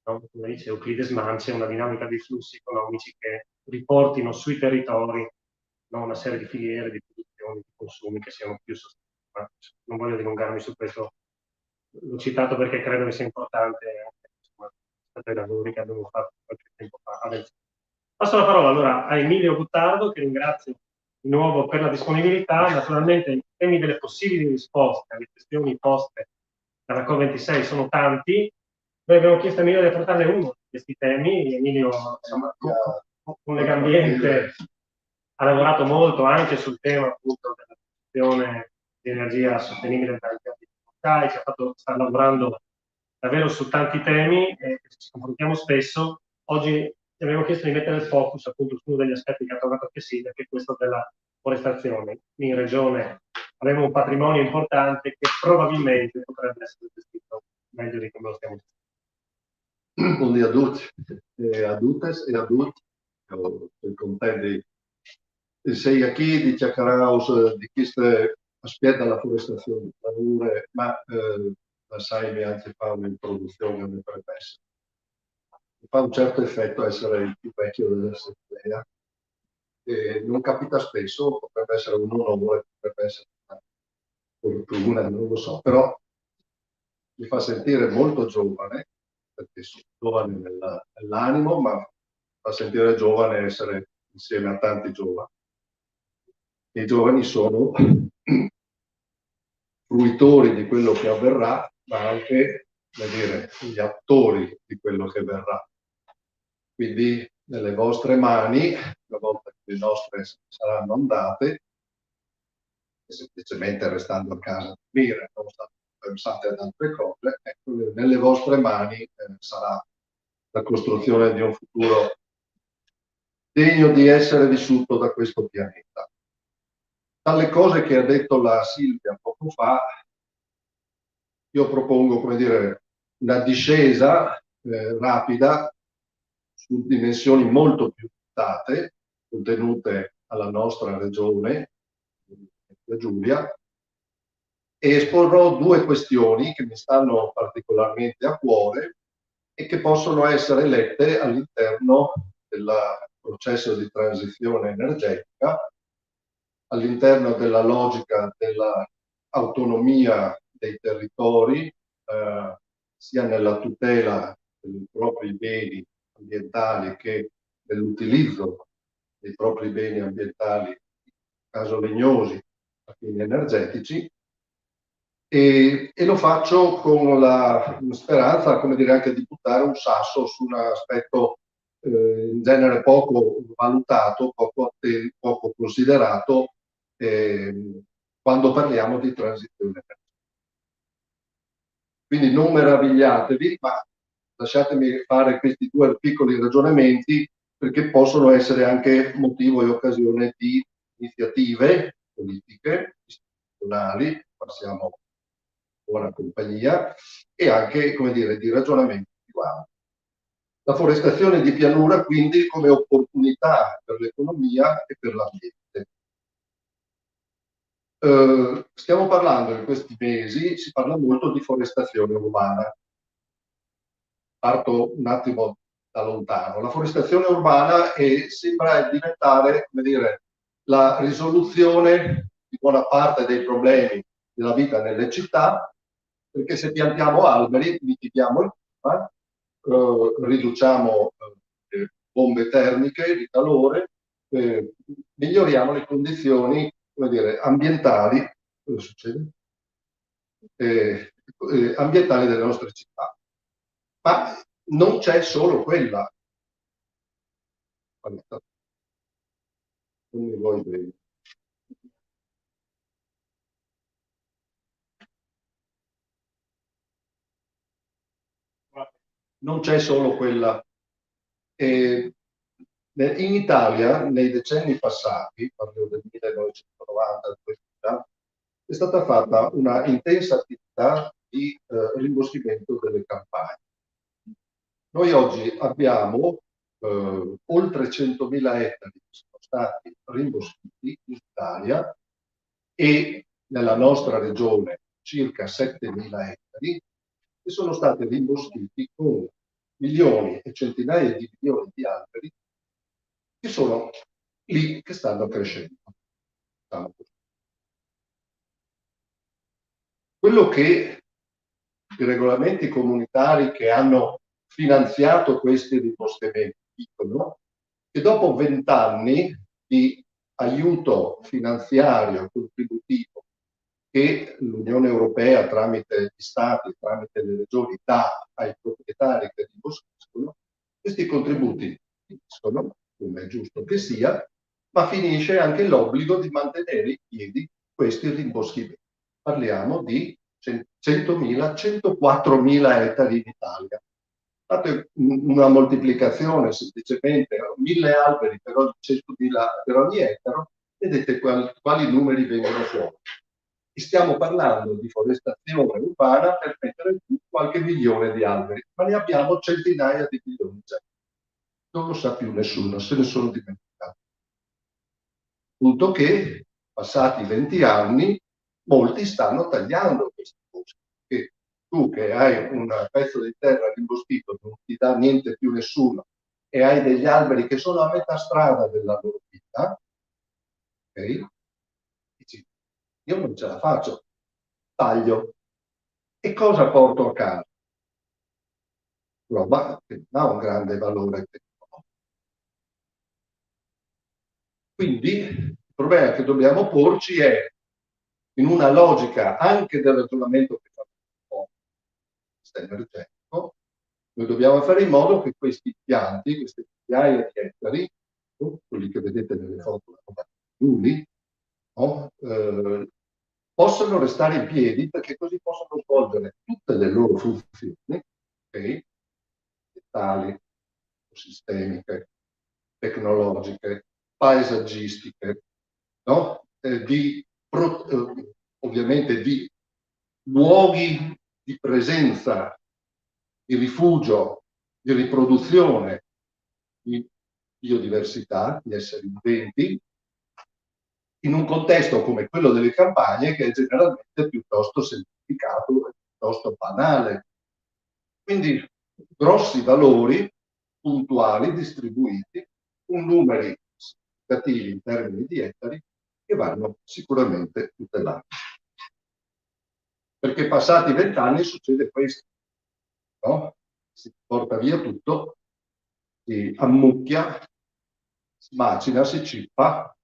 no, come dice Euclide Smance, una dinamica di flussi economici che riportino sui territori, no, una serie di filiere, di produzioni, di consumi che siano più sostenibili. Ma non voglio dilungarmi su questo, l'ho citato perché credo che sia importante anche dai lavori che abbiamo fatto qualche tempo fa. Passo la parola allora a Emilio Gottardo, che ringrazio di nuovo per la disponibilità. Naturalmente i temi delle possibili risposte alle questioni poste dalla COP26 sono tanti. Noi abbiamo chiesto a Emilio di affrontarne uno di questi temi. Emilio, insomma, con Legambiente ha lavorato molto anche sul tema appunto della produzione di energia sostenibile dagli impianti fotovoltaici, sta lavorando davvero su tanti temi e ci confrontiamo spesso. Oggi ti abbiamo chiesto di mettere il focus appunto su uno degli aspetti che ha trovato Chessida, che è questo della forestazione. In regione abbiamo un patrimonio importante che probabilmente potrebbe essere gestito meglio di come lo stiamo facendo. On est adultes et adultes, soy contento di sei aqui di chiacchierare di queste aspetti della forestazione, ma sai anche fare un'introduzione alle premesse. Mi fa un certo effetto essere il più vecchio dell'assemblea. Non capita spesso, potrebbe essere un onore, potrebbe essere una fortuna, non lo so, però mi fa sentire molto giovane, perché sono giovane nell'animo, ma fa sentire giovane essere insieme a tanti giovani. I giovani sono fruitori di quello che avverrà, ma anche, come dire, gli attori di quello che verrà. Quindi nelle vostre mani, una volta che le nostre saranno andate, semplicemente restando a casa a dormire, non pensate ad altre cose, ecco, nelle vostre mani sarà la costruzione di un futuro degno di essere vissuto da questo pianeta. Dalle cose che ha detto la Silvia poco fa, io propongo, come dire, una discesa rapida su dimensioni molto più limitate, contenute alla nostra regione, la Giulia, e esporrò due questioni che mi stanno particolarmente a cuore e che possono essere lette all'interno del processo di transizione energetica, all'interno della logica dell'autonomia dei territori, sia nella tutela dei propri beni ambientali che nell'utilizzo dei propri beni ambientali, in caso legnosi, a fini energetici, e lo faccio con la speranza, come dire, anche di buttare un sasso su un aspetto in genere poco valutato, poco considerato quando parliamo di transizione energetica. Quindi non meravigliatevi, ma lasciatemi fare questi due piccoli ragionamenti perché possono essere anche motivo e occasione di iniziative politiche, istituzionali, passiamo buona compagnia, e anche, come dire, di ragionamenti riguardo. La forestazione di pianura quindi come opportunità per l'economia e per l'ambiente. Stiamo parlando in questi mesi, si parla molto di forestazione urbana. Parto un attimo da lontano. La forestazione urbana sembra diventare, come dire, la risoluzione di buona parte dei problemi della vita nelle città, perché se piantiamo alberi mitighiamo il clima, riduciamo bombe termiche di calore, miglioriamo le condizioni, come dire, ambientali. Cosa succede? Ambientali delle nostre città. Ma non c'è solo quella. Non mi vuoi bene. Non c'è solo quella. In Italia, nei decenni passati, parlo del 1990, è stata fatta una intensa attività di rimboschimento delle campagne. Noi oggi abbiamo oltre 100.000 ettari che sono stati rimboschiti in Italia e nella nostra regione circa 7.000 ettari che sono stati rimboschiti con milioni e centinaia di milioni di alberi che sono lì che stanno crescendo. Quello che i regolamenti comunitari che hanno finanziato questi rimboschimenti dicono che dopo 20 anni di aiuto finanziario contributivo che l'Unione Europea tramite gli Stati, tramite le regioni dà ai proprietari che rimboschiscono, questi contributi finiscono, come è giusto che sia, ma finisce anche l'obbligo di mantenere in piedi questi rimboschimenti. Parliamo di 100.000, 104.000 ettari in Italia. Fate una moltiplicazione semplicemente, 1.000 alberi per ogni 100.000 per ogni ettaro, vedete quali numeri vengono fuori. E stiamo parlando di forestazione urbana per mettere giù qualche milione di alberi, ma ne abbiamo centinaia di milioni già. Non lo sa più nessuno, se ne sono dimenticato. Punto che, passati 20 anni, molti stanno tagliando questi boschi. Che tu che hai un pezzo di terra rimboschito, non ti dà niente più nessuno, e hai degli alberi che sono a metà strada della loro vita, ok? Dici, io non ce la faccio, taglio. E cosa porto a casa? Roba che non ha un grande valore tecnologico. Quindi il problema che dobbiamo porci è, in una logica anche del ragionamento che facciamo energetico, noi dobbiamo fare in modo che questi pianti, queste migliaia di ettari, quelli che vedete nelle foto, no? Possano restare in piedi perché così possono svolgere tutte le loro funzioni, okay? Tali, sistemiche, tecnologiche, paesaggistiche, no? Ovviamente di luoghi di presenza, di rifugio, di riproduzione, di biodiversità, di esseri viventi, in un contesto come quello delle campagne che è generalmente piuttosto semplificato e piuttosto banale. Quindi grossi valori puntuali, distribuiti, con numeri significativi in termini di ettari che vanno sicuramente tutelati. Perché passati 20 anni succede questo, no? Si porta via tutto, si ammucchia, si macina, si cippa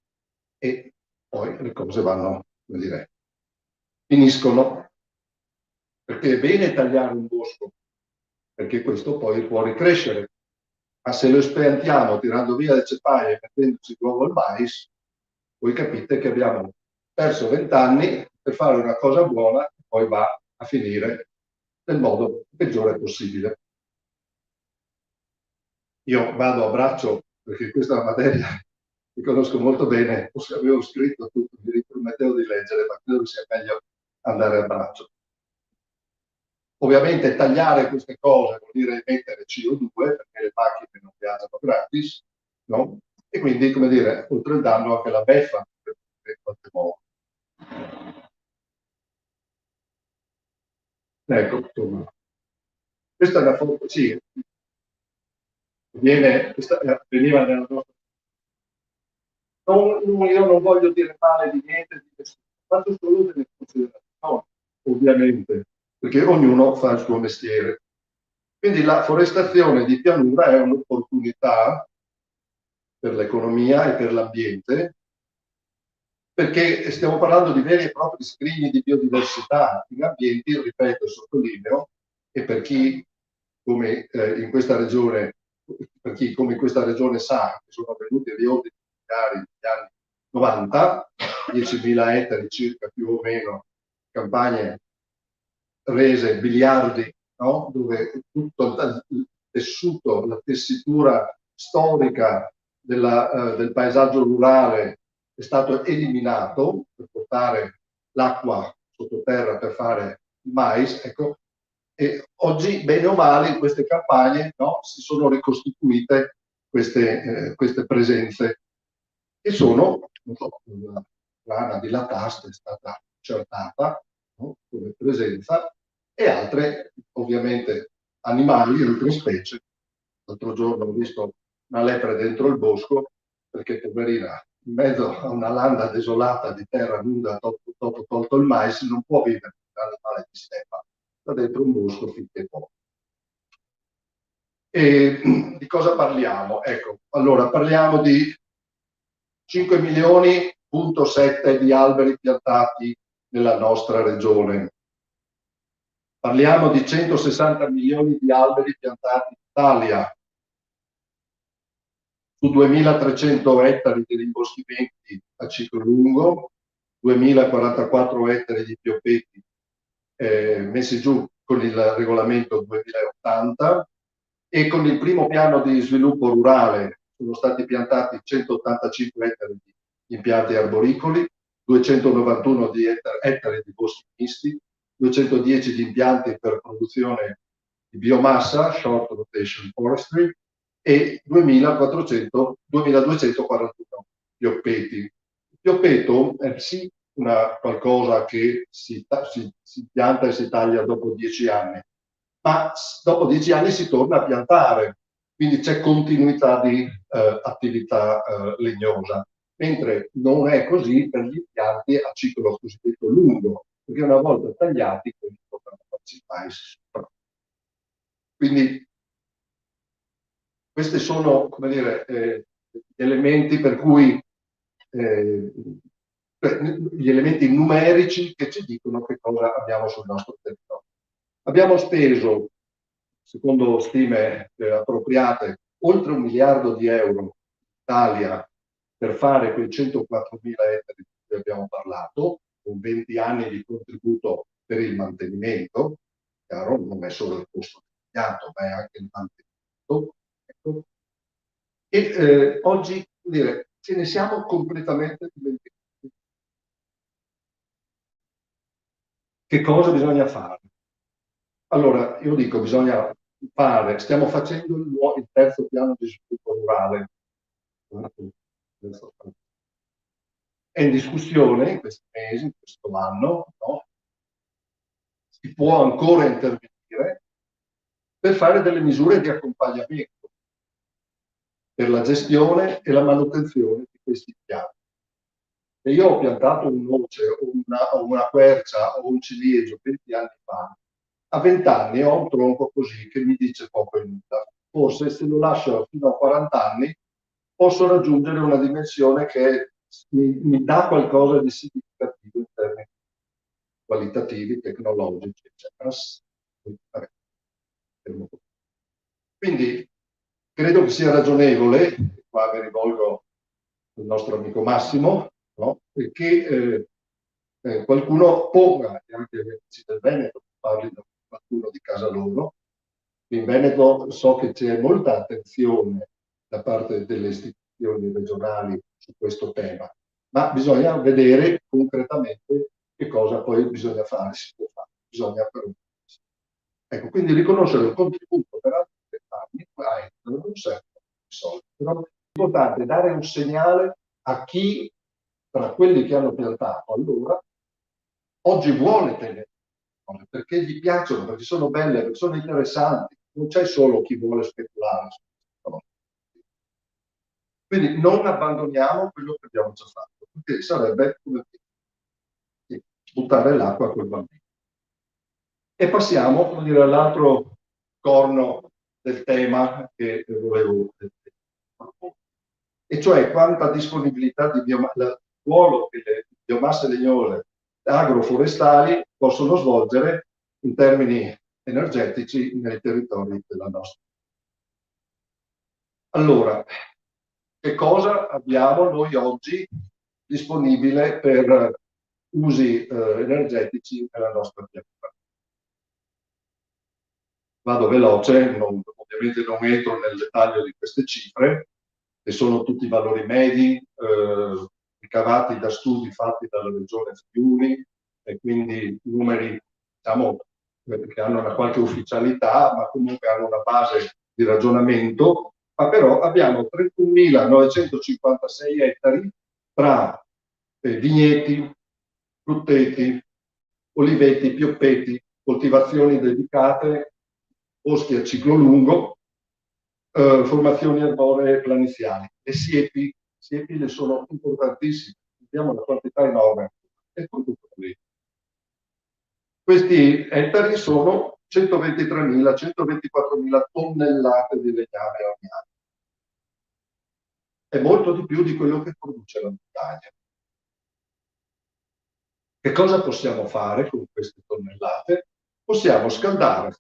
e poi le cose vanno, come dire, finiscono. Perché è bene tagliare un bosco, perché questo poi può ricrescere, ma se lo espiantiamo tirando via le ceppaie e mettendoci di nuovo il mais, voi capite che abbiamo perso 20 anni per fare una cosa buona e poi va a finire nel modo peggiore possibile. Io vado a braccio perché questa è una materia che conosco molto bene, avevo scritto tutto, mi ripromettevo di leggere, ma credo sia meglio andare a braccio. Ovviamente tagliare queste cose vuol dire emettere CO2 perché le macchine non viaggiano gratis, no? E quindi, come dire, oltre il danno anche la beffa in qualche modo. Ecco, insomma. Questa è una foto, sì, veniva nella nostra... io non voglio dire male di niente, di nessuno, faccio solo delle considerazioni, ovviamente, perché ognuno fa il suo mestiere. Quindi la forestazione di pianura è un'opportunità per l'economia e per l'ambiente, perché stiamo parlando di veri e propri scrigni di biodiversità in ambienti, ripeto e sottolineo, e per chi come in questa regione, per chi come in questa regione sa che sono venuti riordini negli anni 90, 10.000 ettari circa più o meno, campagne rese biliardi, no? Dove tutto il tessuto, la tessitura storica del paesaggio rurale è stato eliminato per portare l'acqua sottoterra per fare il mais, ecco, e oggi, bene o male, in queste campagne, no, si sono ricostituite queste presenze e sono, non so, la rana di Latast è stata accertata, no, come presenza, e altre, ovviamente, animali, altre specie. L'altro giorno ho visto una lepre dentro il bosco, perché poverina, in mezzo a una landa desolata di terra nuda, tolto il mais, non può vivere un animale di steppa, sta dentro un bosco finché può. E di cosa parliamo? Ecco, allora parliamo di 5 milioni,7 di alberi piantati nella nostra regione. Parliamo di 160 milioni di alberi piantati in Italia, su 2.300 ettari di rimboschimenti a ciclo lungo, 2.044 ettari di piopeti messi giù con il regolamento 2080 e con il primo piano di sviluppo rurale sono stati piantati 185 ettari di impianti arboricoli, 291 di ettari di boschi misti, 210 di impianti per produzione di biomassa, short rotation forestry, e 2.241 pioppeti. Il pioppeto è sì qualcosa che si pianta e si taglia dopo 10 anni, ma dopo 10 anni si torna a piantare, quindi c'è continuità di attività legnosa, mentre non è così per gli impianti a ciclo cosiddetto lungo, perché una volta tagliati quelli potranno farci mais. Quindi questi sono, come dire, gli elementi per cui gli elementi numerici che ci dicono che cosa abbiamo sul nostro territorio. Abbiamo speso, secondo stime appropriate, oltre 1 miliardo di euro in Italia per fare quei 104.000 ettari di cui abbiamo parlato, con 20 anni di contributo per il mantenimento. Chiaro, non è solo il costo dell'impianto, ma è anche il mantenimento. Ecco. E oggi, dire, ce ne siamo completamente dimenticati. Che cosa bisogna fare? Allora, io dico, bisogna fare, stiamo facendo il terzo piano di sviluppo rurale. È in discussione in questi mesi, in questo anno, no? Si può ancora intervenire per fare delle misure di accompagnamento per la gestione e la manutenzione di questi piani. Se io ho piantato un noce o una quercia o un ciliegio 20 anni fa, a 20 anni ho un tronco così che mi dice poco e nulla. Forse se lo lascio fino a 40 anni posso raggiungere una dimensione che mi dà qualcosa di significativo in termini qualitativi, tecnologici, eccetera. Quindi credo che sia ragionevole, qua mi rivolgo al nostro amico Massimo, no? Che qualcuno ponga, e anche gli amici del Veneto, parli da qualcuno di casa loro. In Veneto so che c'è molta attenzione da parte delle istituzioni regionali su questo tema, ma bisogna vedere concretamente che cosa poi bisogna fare, si può fare, bisogna però. Ecco, quindi riconoscere un contributo per altri anni non serve soldi, però è importante dare un segnale a chi, tra quelli che hanno piantato allora, oggi vuole tenere, perché gli piacciono, perché sono belle, perché sono interessanti. Non c'è solo chi vuole speculare su queste cose. Quindi non abbandoniamo quello che abbiamo già fatto, perché sarebbe come buttare l'acqua col bambino. E passiamo all'altro corno del tema che volevo dire, e cioè quanta disponibilità di biomasse, il ruolo che le biomasse legnose agroforestali possono svolgere in termini energetici nei territori della nostra. Allora, che cosa abbiamo noi oggi disponibile per usi energetici nella nostra pianura? Vado veloce, ovviamente non entro nel dettaglio di queste cifre, che sono tutti valori medi, ricavati da studi fatti dalla Regione Friuli, e quindi numeri, diciamo, che hanno una qualche ufficialità, ma comunque hanno una base di ragionamento. Ma però abbiamo 31.956 ettari tra vigneti, frutteti, oliveti, pioppeti, coltivazioni dedicate, boschi a ciclo lungo, formazioni arboree planiziali. Le siepi le sono importantissime, abbiamo una quantità enorme. È tutto lì. Questi ettari sono 123.000, 124.000 tonnellate di legname ogni anno. È molto di più di quello che produce la montagna. Che cosa possiamo fare con queste tonnellate? Possiamo scaldare,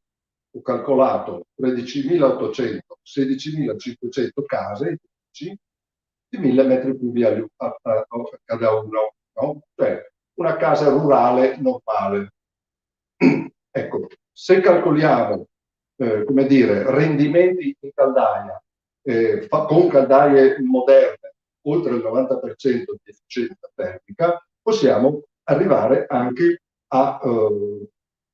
ho calcolato 13.800, 16.500 case di 1.000 metri cubi cada uno, no? Cioè una casa rurale normale. Ecco, se calcoliamo, come dire, rendimenti in caldaia, con caldaie moderne, oltre il 90% di efficienza termica, possiamo arrivare anche a un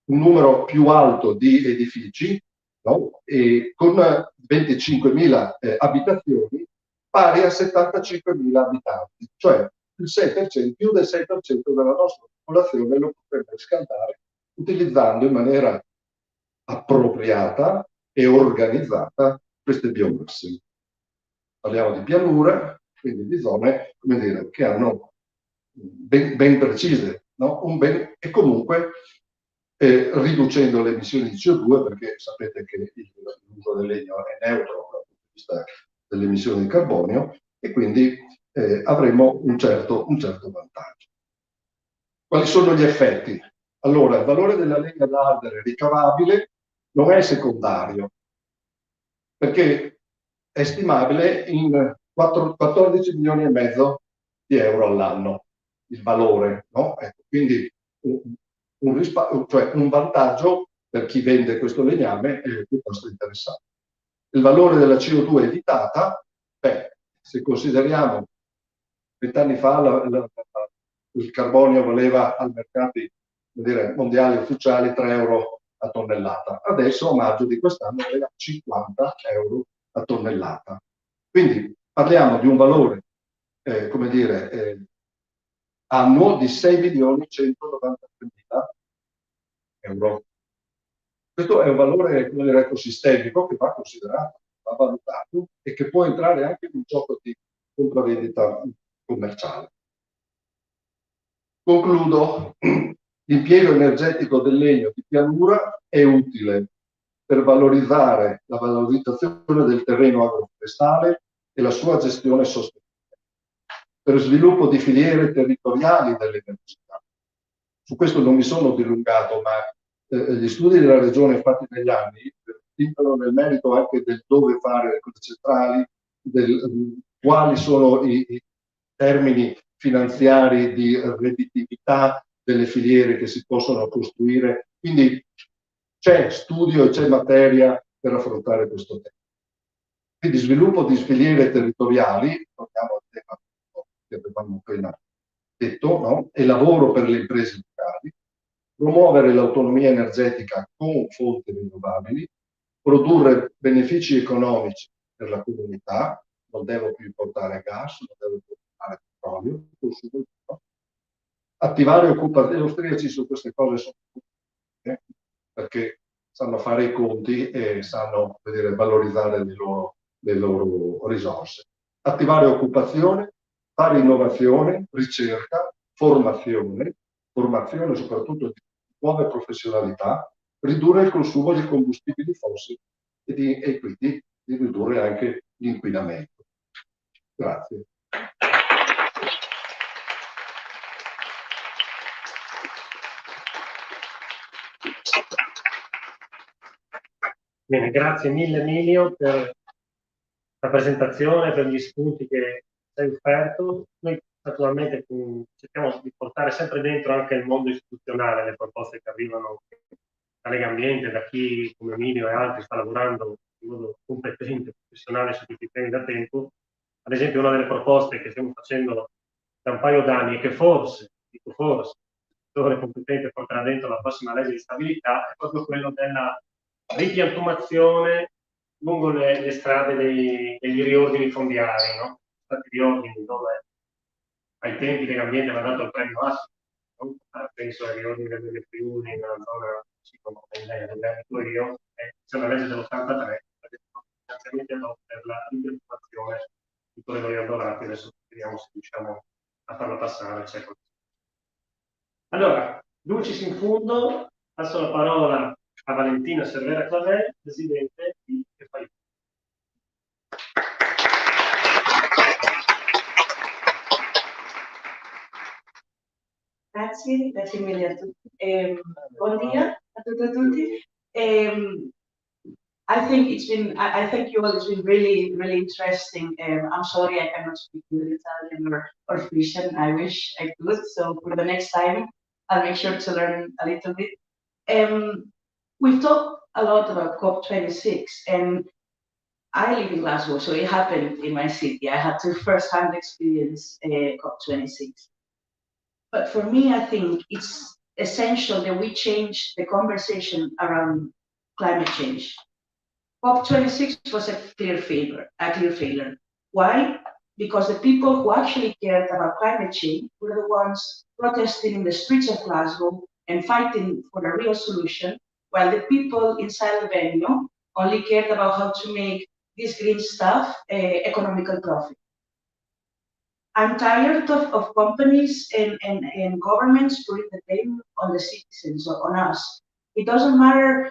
numero più alto di edifici, no? E con 25.000 abitazioni pari a 75.000 abitanti, cioè il 6%, più del 6% della nostra popolazione lo potrebbe riscaldare utilizzando in maniera appropriata e organizzata queste biomasse. Parliamo di pianura, quindi di zone, come dire, che hanno ben precise, no? E comunque riducendo le emissioni di CO2, perché sapete che l'uso del legno è neutro dal punto di vista delle emissioni di carbonio, e quindi avremo un certo vantaggio. Quali sono gli effetti? Allora, il valore della legna da ardere ricavabile non è secondario, perché è stimabile in 14 milioni e mezzo di euro all'anno, il valore, no? Ecco, quindi un vantaggio per chi vende questo legname è piuttosto interessante. Il valore della CO2 evitata, se consideriamo 20 anni fa il carbonio valeva al mercati mondiali ufficiali 3 euro a tonnellata, adesso a maggio di quest'anno era 50 euro a tonnellata. Quindi parliamo di un valore, annuo di 6.193.000 euro. Questo è un valore ecosistemico che va considerato, va valutato e che può entrare anche in un gioco di compravendita commerciale. Concludo. L'impiego energetico del legno di pianura è utile per valorizzare la valorizzazione del terreno agroforestale e la sua gestione sostenibile, per sviluppo di filiere territoriali dell'energia. Su questo non mi sono dilungato, ma gli studi della Regione fatti negli anni entrano nel merito anche del dove fare le cose centrali, quali sono i termini finanziari di redditività delle filiere che si possono costruire. Quindi c'è studio e c'è materia per affrontare questo tema. Quindi sviluppo di filiere territoriali, torniamo al tema che avevamo appena detto, no? E lavoro per le imprese locali, promuovere l'autonomia energetica con fonti rinnovabili, produrre benefici economici per la comunità, non devo più importare gas, non devo più importare petrolio, consumo, no? Attivare occupazione. Gli austriaci su queste cose sono perché sanno fare i conti e sanno valorizzare le loro risorse. Attivare occupazione, fare innovazione, ricerca, formazione soprattutto di nuove professionalità, ridurre il consumo di combustibili fossili e quindi di ridurre anche l'inquinamento. Grazie. Bene, grazie mille Emilio per la presentazione, per gli spunti che hai offerto. Noi naturalmente cerchiamo di portare sempre dentro anche il mondo istituzionale le proposte che arrivano da Lega Ambiente, da chi come Emilio e altri sta lavorando in modo competente e professionale su questi temi da tempo. Ad esempio, una delle proposte che stiamo facendo da un paio d'anni e che forse, dico forse, il settore competente porterà dentro la prossima legge di stabilità è proprio quello della ripiantumazione lungo le strade degli riordini fondiari, no? Stati riordini dove ai tempi dell'ambiente aveva dato il premio ASSO, no? Penso ai riordini delle Friuli nella zona dove abito io, c'è una legge dell'83 che finanziamenti per la ripiantumazione di corridoi addolati, adesso vediamo se riusciamo a farla passare, eccetera. Allora, dulcis in fundo, passo la parola a Valentina Cervera Clavel, presidente di EFAI. Grazie mille a tutti. Buon dia a tutti e a tutti. I think I think you all, it's been really, really interesting. I'm sorry I cannot speak with Italian or Frisian. I wish I could. So for the next time, I'll make sure to learn a little bit. We've talked a lot about COP26, and I live in Glasgow, so it happened in my city. I had to first-hand experience COP26. But for me, I think it's essential that we change the conversation around climate change. COP26 was a clear failure. Why? Because the people who actually cared about climate change were the ones protesting in the streets of Glasgow and fighting for a real solution, while the people inside the venue only cared about how to make this green stuff economical profit. I'm tired of companies and governments putting the blame on the citizens, on us. It doesn't matter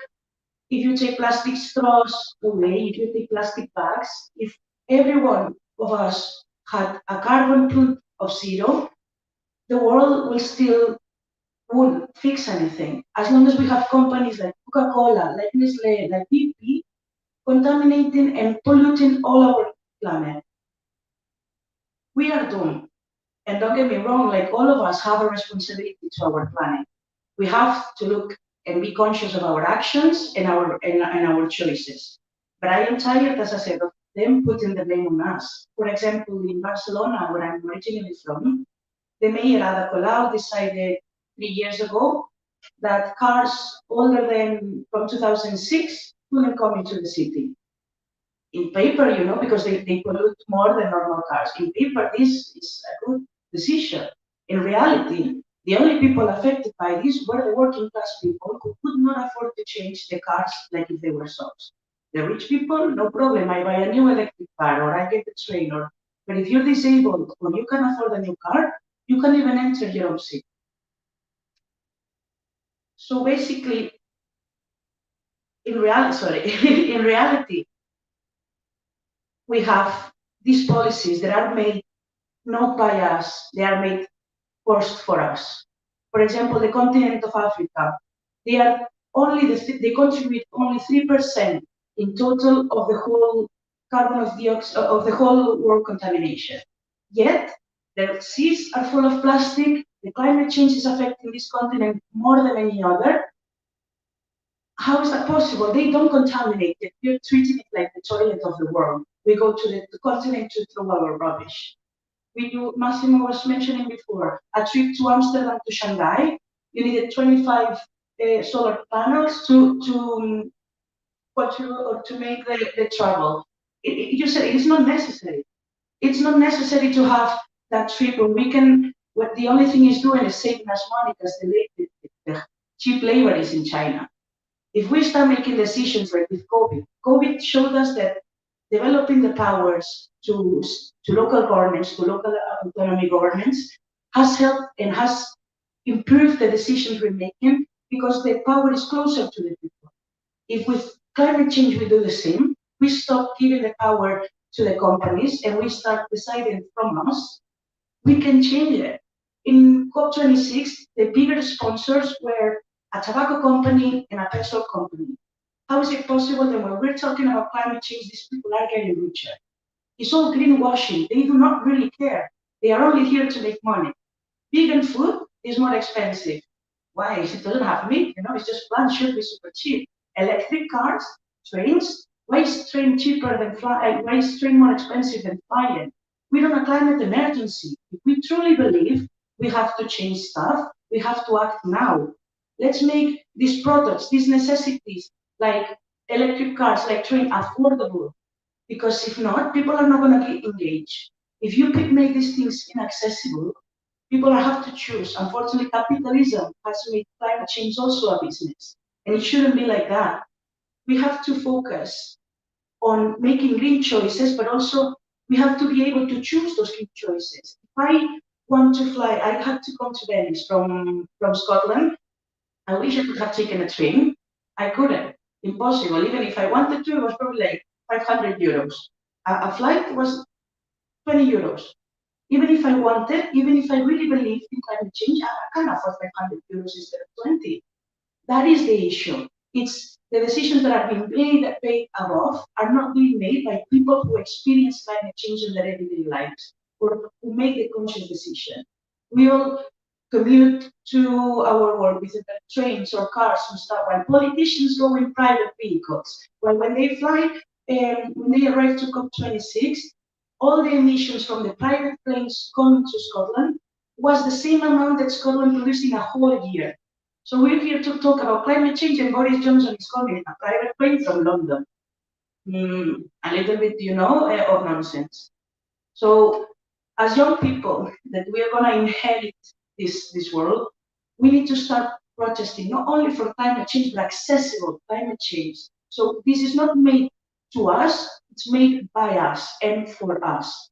if you take plastic straws away, if you take plastic bags, if every one of us had a carbon footprint of 0, the world will still won't fix anything. As long as we have companies like Coca-Cola, like Nestle, like BP, contaminating and polluting all our planet, we are doomed. And don't get me wrong, like all of us have a responsibility to our planet. We have to look and be conscious of our actions and our choices. But I am tired, as I said, of them putting the blame on us. For example, in Barcelona, where I'm originally from, the mayor Ada Colau decided 3 years ago that cars older than from 2006 couldn't come into the city. In paper, you know, because they pollute more than normal cars. In paper, this is a good decision. In reality, the only people affected by this were the working class people who could not afford to change the cars like if they were socks. The rich people, no problem, I buy a new electric car or I get the train. But if you're disabled or you can afford a new car, you can't even enter your own city. So basically, in reality, we have these policies that are made not by us, they are made forced for us. For example, the continent of Africa, they contribute only 3% in total of the whole carbon dioxide of the whole world contamination. Yet the seas are full of plastic. The climate change is affecting this continent more than any other. How is that possible? They don't contaminate it. We're treating it like the toilet of the world. We go to the continent to throw our rubbish. We do, Massimo was mentioning before, a trip to Amsterdam to Shanghai. You needed 25 solar panels to make the travel. You said it is not necessary. It's not necessary to have that trip where we can, what the only thing is doing is saving us money because the cheap labor is in China. If we start making decisions like with COVID showed us that developing the powers to local governments, to local autonomy governments, has helped and has improved the decisions we're making because the power is closer to the people. If with climate change we do the same, we stop giving the power to the companies and we start deciding from us, we can change it. In COP26, the bigger sponsors were a tobacco company and a petrol company. How is it possible that when we're talking about climate change, these people are getting richer? It's all greenwashing. They do not really care. They are only here to make money. Vegan food is more expensive. Why? It doesn't have meat, it's just plant, should be super cheap. Electric cars, trains, why is train cheaper than flying? Why is train more expensive than flying? We're on a climate emergency. If we truly believe we have to change stuff, we have to act now. Let's make these products, these necessities, like electric cars, like train, affordable. Because if not, people are not going to get engaged. If you make these things inaccessible, people have to choose. Unfortunately, capitalism has made climate change also a business. And it shouldn't be like that. We have to focus on making green choices, but also we have to be able to choose those green choices. If I want to fly, I had to come to Venice from Scotland. I wish I could have taken a train. I couldn't. Impossible. Even if I wanted to, it was probably like 500 euros. A flight was 20 euros. Even if I wanted, even if I really believed in climate change, I can't afford 500 euros instead of 20. That is the issue. It's the decisions that are being paid above are not being made by people who experience climate change in their everyday lives or who make the conscious decision. We all commute to our work with trains or cars and stuff, while politicians go in private vehicles. Well, when they fly, when they arrive to COP26, all the emissions from the private planes coming to Scotland was the same amount that Scotland produced in a whole year. So we're here to talk about climate change, and Boris Johnson is coming in a private plane from London. A little bit, of nonsense. So as young people that we are going to inherit this world, we need to start protesting, not only for climate change, but accessible climate change. So this is not made to us, it's made by us and for us.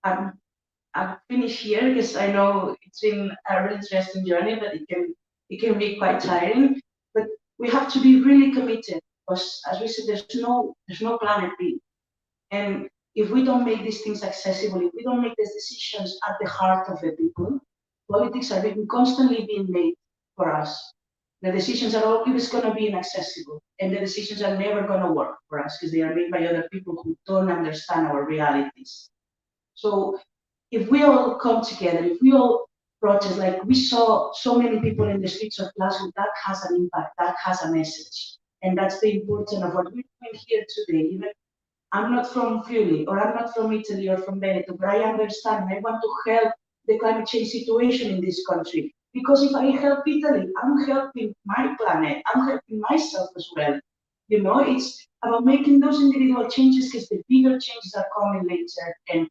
I'll finish here because I know it's been a really interesting journey, but it can be quite tiring. But we have to be really committed because, as we said, there's no planet B. And if we don't make these things accessible, if we don't make these decisions at the heart of the people, politics are constantly being made for us. The decisions are always going to be inaccessible, and the decisions are never going to work for us because they are made by other people who don't understand our realities. So if we all come together, if we all protest, like we saw so many people in the streets of Glasgow, that has an impact, that has a message. And that's the importance of what we're doing here today. Even I'm not from Friuli, or I'm not from Italy or from Veneto, but I understand, I want to help the climate change situation in this country. Because if I help Italy, I'm helping my planet, I'm helping myself as well. It's about making those individual changes because the bigger changes are coming later, and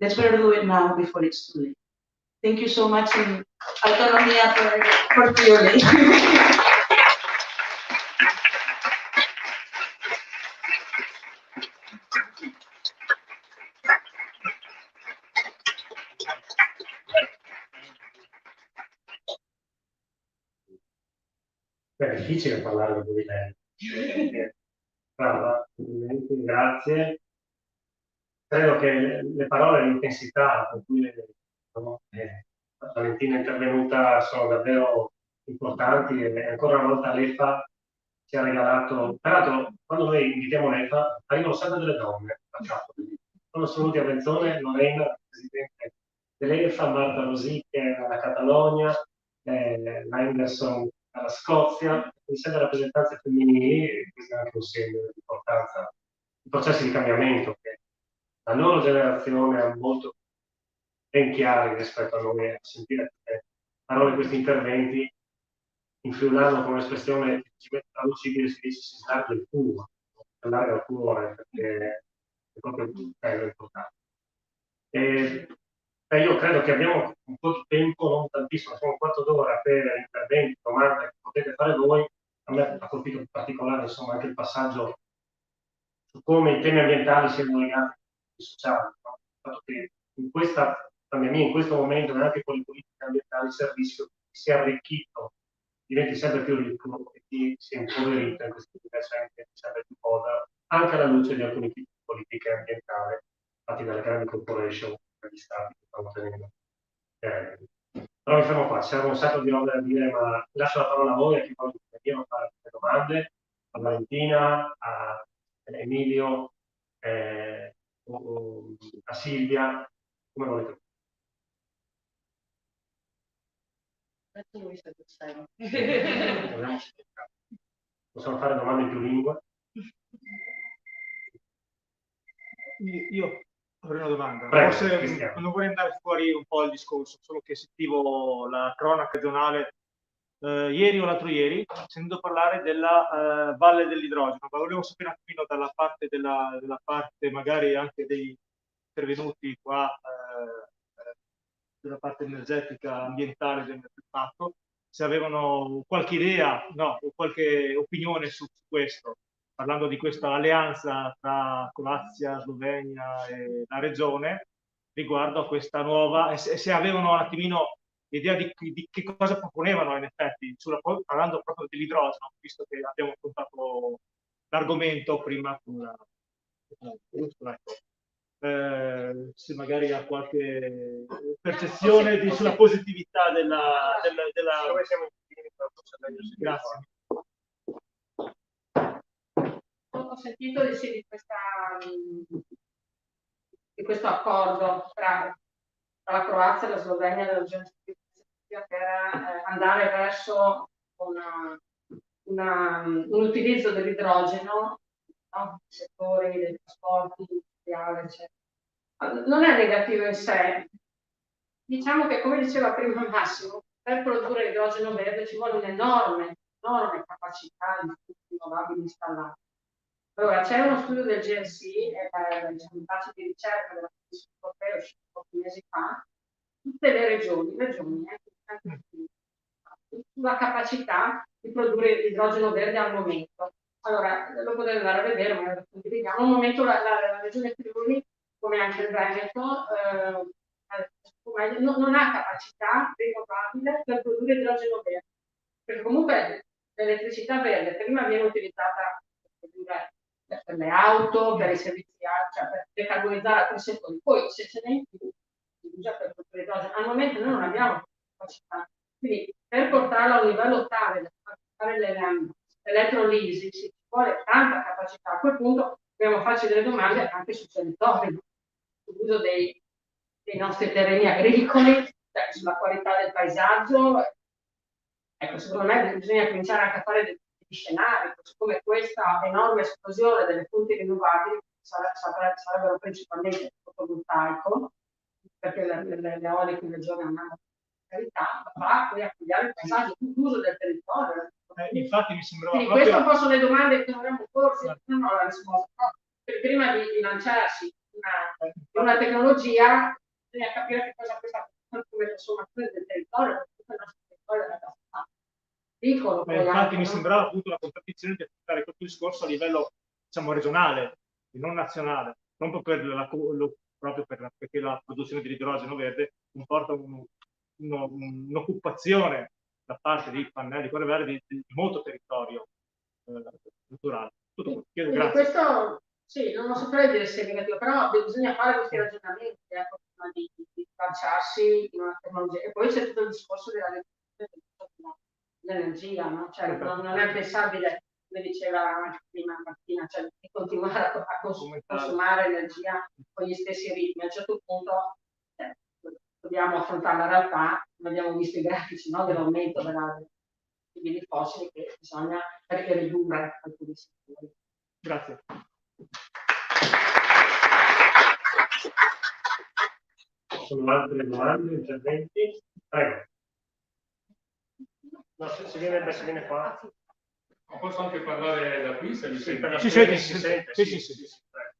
let's better do it now before it's too late. Thank you so much, and autonomia for Friuli. È difficile parlare dopo di lei. Brava, complimenti, grazie. Credo che le parole e l'intensità con cui Valentina è intervenuta sono davvero importanti, e ancora una volta l'EFA ci ha regalato, peraltro quando noi invitiamo l'EFA arrivano sempre delle donne, facciamo. Quando sono venuti a Venzone, Lorena, presidente dell'EFA, Marta Rosicche alla Catalogna, Henderson alla Scozia, quindi sempre rappresentanze femminili, e questo è anche un segno dell'importanza dei processi di cambiamento che la loro generazione ha molto ben chiari rispetto a noi, a sentire queste parole, questi interventi. In friulano come espressione traducibile si dice si slarga il cuore, allarga il cuore, perché è proprio bello importante. Io credo che abbiamo un po' di tempo, non tantissimo, sono un quarto d'ora per interventi, domande che potete fare voi. A me ha colpito in particolare insomma, anche il passaggio su come i temi ambientali siano legati ai sociali. No? Il fatto che in questa pandemia, in questo momento, anche con le politiche ambientali, c'è il rischio che chi sia arricchito diventi sempre più ricco e chi si è impoverito in questi diversi anni sempre più povero, anche alla luce di alcuni tipi di politiche ambientali fatti dalle grandi corporation, dagli stati che stanno tenendo. Però mi fermo qua, c'era un sacco di robe da dire, ma lascio la parola a voi, a chi vuole intervenire, a fare delle domande, a Valentina, a Emilio, a Silvia, come volete. Possiamo fare domande in più lingue? Io avrei una domanda. Prego, Forse Cristiano. non vorrei andare fuori un po' il discorso, solo che sentivo la cronaca regionale ieri o l'altro ieri, sentendo parlare della Valle dell'Idrogeno, ma volevo sapere un attimino della parte magari anche dei intervenuti qua, della parte energetica ambientale del fatto, se avevano qualche idea, no, o qualche opinione su questo, parlando di questa alleanza tra Croazia, Slovenia e la regione, riguardo a questa nuova, e se avevano un attimino l'idea di che cosa proponevano in effetti, parlando proprio dell'idrogeno, visto che abbiamo affrontato l'argomento prima con la se magari ha qualche percezione sulla positività della... Grazie. Ho sentito di questo accordo tra la Croazia e la Slovenia e la regione per andare verso un utilizzo dell'idrogeno, no? Settori dei trasporti, industriali, eccetera. Non è negativo in sé. Diciamo che, come diceva prima Massimo, per produrre idrogeno verde ci vuole un'enorme capacità di fonti rinnovabili installate. Allora, c'è uno studio del GNC, un bacio di ricerca della Commissione Europea uscito pochi mesi fa, tutte le regioni sulla capacità di produrre idrogeno verde al momento. Allora, lo potete andare a vedere, ma lo condividiamo. Al momento la regione Friuli, come anche il Veneto, non ha capacità rinnovabile per produrre idrogeno verde. Perché comunque l'elettricità verde prima viene utilizzata per le auto, per i servizi, cioè per decarbonizzare altri settori. Poi se ce n'è in più, si usa per produrre idrogeno. Al momento noi non abbiamo capacità. Quindi per portarla a un livello tale da fare l'elettrolisi ci vuole tanta capacità. A quel punto dobbiamo farci delle domande anche sul territorio, sull'uso dei nostri terreni agricoli, cioè sulla qualità del paesaggio. Ecco, secondo me bisogna cominciare anche a fare degli scenari, come questa enorme esplosione delle fonti rinnovabili sarebbero principalmente il fotovoltaico, perché le eoliche in regione non hanno carità, va poi a cambiare il paesaggio, l'uso del territorio. Infatti mi sembrava quindi proprio... queste un po' sono le domande che dovremmo porsi, non ho la risposta. No? Prima di lanciarsi una tecnologia, bisogna capire che cosa questa come trasformazione del territorio, perché il nostro territorio è abbastanza piccolo. Infatti mi sembrava appunto una contraddizione di affrontare questo discorso a livello, diciamo, regionale e non nazionale, proprio perché la produzione di idrogeno verde comporta un'occupazione da parte dei pannelli verdi di molto territorio naturale. Grazie. Questo sì, non lo saprei dire se è negativo, però bisogna fare questi ragionamenti prima di lanciarsi in una tecnologia. E poi c'è tutto il discorso dell'energia, no? Cioè non è pensabile, come diceva anche prima Martina, cioè di continuare a consumare energia con gli stessi ritmi. A un certo punto dobbiamo affrontare la realtà, come abbiamo visto i grafici, no, dell'aumento dei combustibili fossili, che bisogna ridurre alcuni settori. Grazie. Sono altre domande, interventi? Prego. No, se viene qua. Ma posso anche parlare da qui se mi sente? Si sente. Prego.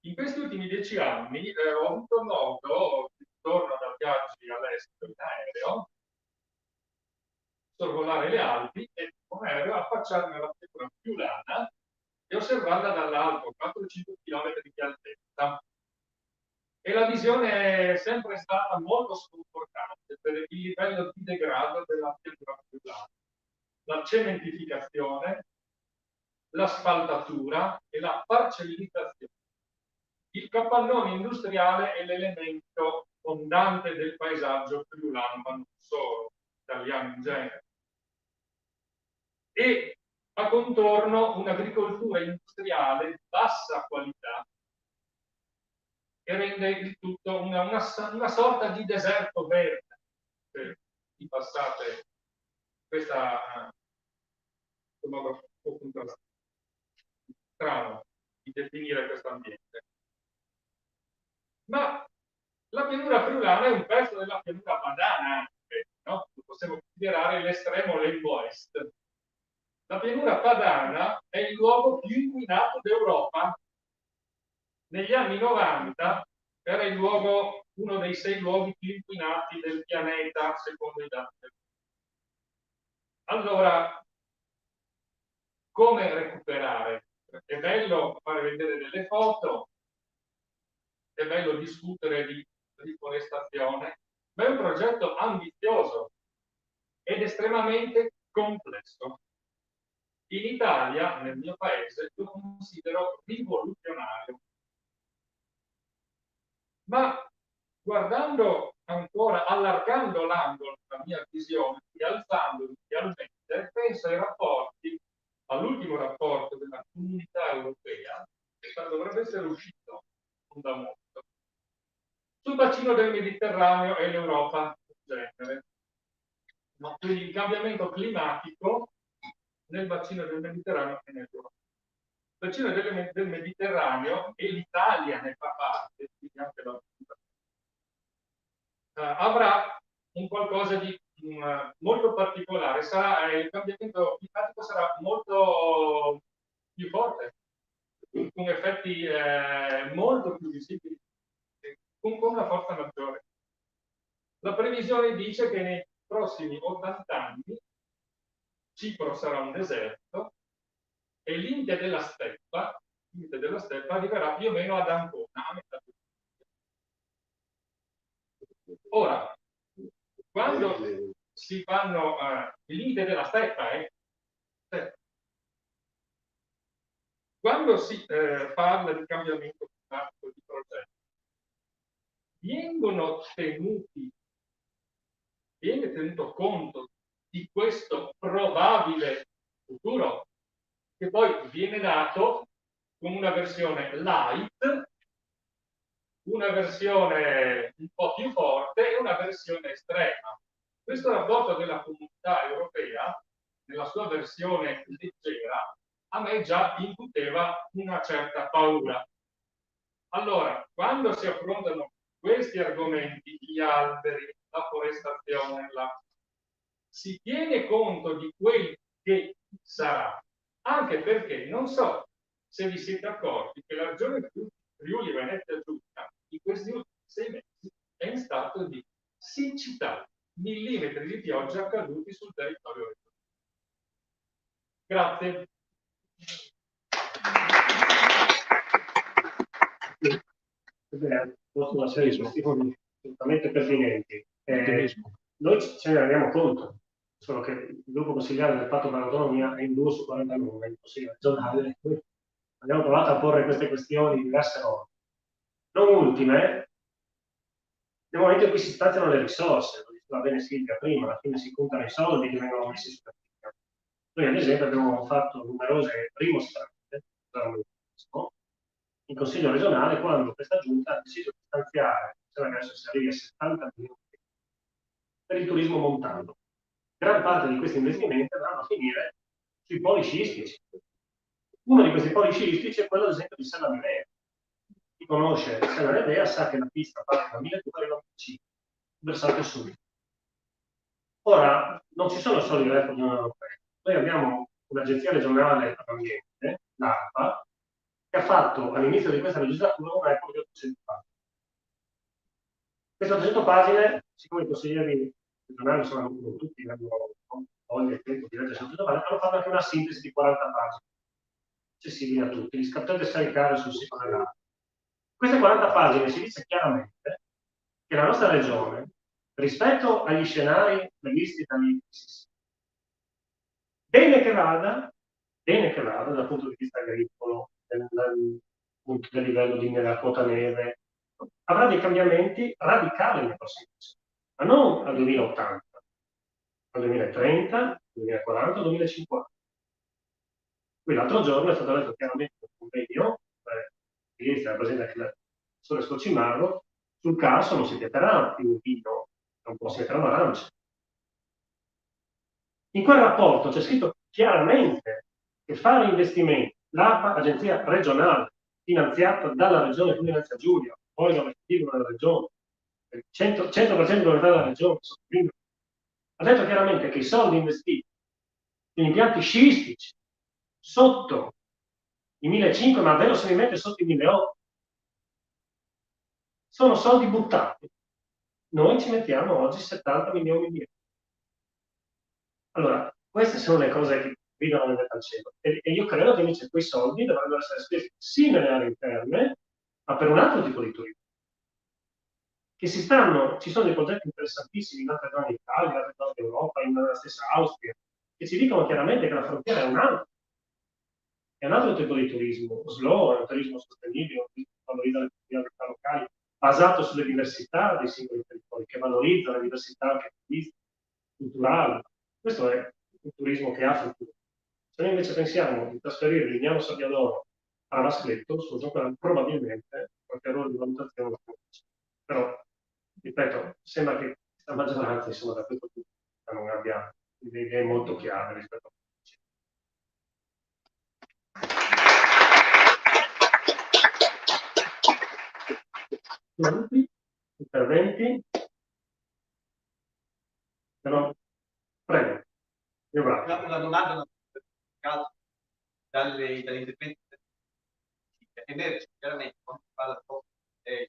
In questi ultimi 10 anni ho avuto modo, torno da viaggi all'estero in aereo, sorvolare le Alpi e con aereo affacciarmi alla pianura friulana e osservarla dall'alto, 4-5 km di altezza. E la visione è sempre stata molto sconfortante per il livello di degrado della pianura friulana. La cementificazione, l'asfaltatura e la parcellizzazione. Il capannone industriale è l'elemento fondante del paesaggio friulano, ma non solo, italiano in genere. E a contorno un'agricoltura industriale di bassa qualità che rende il tutto una sorta di deserto verde, se mi passate questa strano di definire questo ambiente. Ma la pianura friulana è un pezzo della pianura padana anche, no? Lo possiamo considerare l'estremo lembo est. La pianura padana è il luogo più inquinato d'Europa. Negli anni 90 era uno dei 6 luoghi più inquinati del pianeta, secondo i dati. Allora, come recuperare? È bello fare vedere delle foto, è bello discutere di riforestazione, ma è un progetto ambizioso ed estremamente complesso. In Italia, nel mio paese, lo considero rivoluzionario. Ma guardando ancora, allargando l'angolo della mia visione, rialzandolo inizialmente, penso ai rapporti, all'ultimo rapporto della Comunità Europea, che dovrebbe essere uscito da molto, sul bacino del Mediterraneo e l'Europa in genere. No, quindi il cambiamento climatico nel bacino del Mediterraneo e nell'Europa. Il bacino del Mediterraneo, e l'Italia ne fa parte, quindi anche la avrà un qualcosa di molto particolare. Il cambiamento climatico sarà molto più forte, con effetti molto più visibili, con una forza maggiore. La previsione dice che nei prossimi 80 anni Cipro sarà un deserto e l'India della steppa arriverà più o meno ad Ancona, a metà del Ora, quando si fanno l'India della steppa, quando si parla di cambiamento climatico di progetto, viene tenuto conto di questo probabile futuro, che poi viene dato con una versione light, una versione un po' più forte e una versione estrema. Questo rapporto della Comunità Europea, nella sua versione leggera, a me già incuteva una certa paura. Allora, quando si affrontano questi argomenti, gli alberi, la forestazione, si tiene conto di quel che sarà, anche perché non so se vi siete accorti che la regione Friuli Venezia Giulia in questi ultimi 6 mesi è in stato di siccità, millimetri di pioggia caduti sul territorio regionale. Grazie. Posto una serie di questioni assolutamente pertinenti. Noi ce ne rendiamo conto, solo che il gruppo consigliare del patto per l'autonomia è in 2 su 49, è il consiglio regionale. Abbiamo provato a porre queste questioni diverse volte. Non ultime, nel momento in cui si stanziano le risorse, lo diceva bene Silvia prima, alla fine si contano i soldi che vengono messi sulla Noi ad esempio abbiamo fatto numerose rimostranze in Consiglio regionale quando questa giunta ha deciso di stanziare, adesso si arrivi a 70 milioni per il turismo montano. Gran parte di questi investimenti andranno a finire sui poli sciistici. Uno di questi poli sciistici è quello ad esempio di Sella Nevea. Chi conosce Sella Nevea sa che la pista parte da 1295, versante sud. Ora, non ci sono solo i report dell'Unione Europea. Noi abbiamo un'agenzia regionale all'ambiente, l'ARPA, che ha fatto all'inizio di questa legislatura un report di 800 pagine. Queste 800 pagine, siccome i consiglieri regionali sono tutti, hanno voglia e tempo di leggere 800 pagine, hanno fatto anche una sintesi di 40 pagine, accessibili a tutti, li potete scaricare sul sito dell'ARPA. Queste 40 pagine si dice chiaramente che la nostra regione, rispetto agli scenari previsti dall'IPCC, bene che vada dal punto di vista agricolo, del livello della quota neve, avrà dei cambiamenti radicali nei prossimi anni, ma non al 2080, al 2030, al 2040, al 2050. Qui l'altro giorno è stato detto chiaramente un convegno, ieri era presente anche il professore Scocimarro, sul caso non si pieterà più vino, non può essere un'arancia. In quel rapporto c'è scritto chiaramente che fare investimenti, l'ARPA, agenzia regionale, finanziata dalla regione Friuli-Venezia Giulia, poi l'obiettivo della regione, 100% volontà della regione, ha detto chiaramente che i soldi investiti in impianti sciistici sotto i 1.500, ma verosimilmente sotto i 1.800, sono soldi buttati. Noi ci mettiamo oggi 70 milioni di euro. Allora, queste sono le cose che vivono nel al cielo. E io credo che invece quei soldi dovrebbero essere spesi sì nelle aree interne, ma per un altro tipo di turismo. Ci sono dei progetti interessantissimi in altre zone d'Italia, in altre zone d'Europa, nella stessa Austria, che ci dicono chiaramente che la frontiera è un altro tipo di turismo, slow, è un turismo sostenibile, un turismo che valorizza le comunità locali, basato sulle diversità dei singoli territori, che valorizza la diversità anche culturale. Questo è un turismo che ha futuro. Se noi invece pensiamo di trasferire Lignano Sabbiadoro a Rascletto, probabilmente qualche errore di valutazione lo faccio. Però, ripeto, sembra che questa maggioranza, insomma, da questo punto di vista non abbia delle idee molto chiare rispetto a interventi? Però, prego. Una domanda dagli interventi emerge chiaramente quando si parla del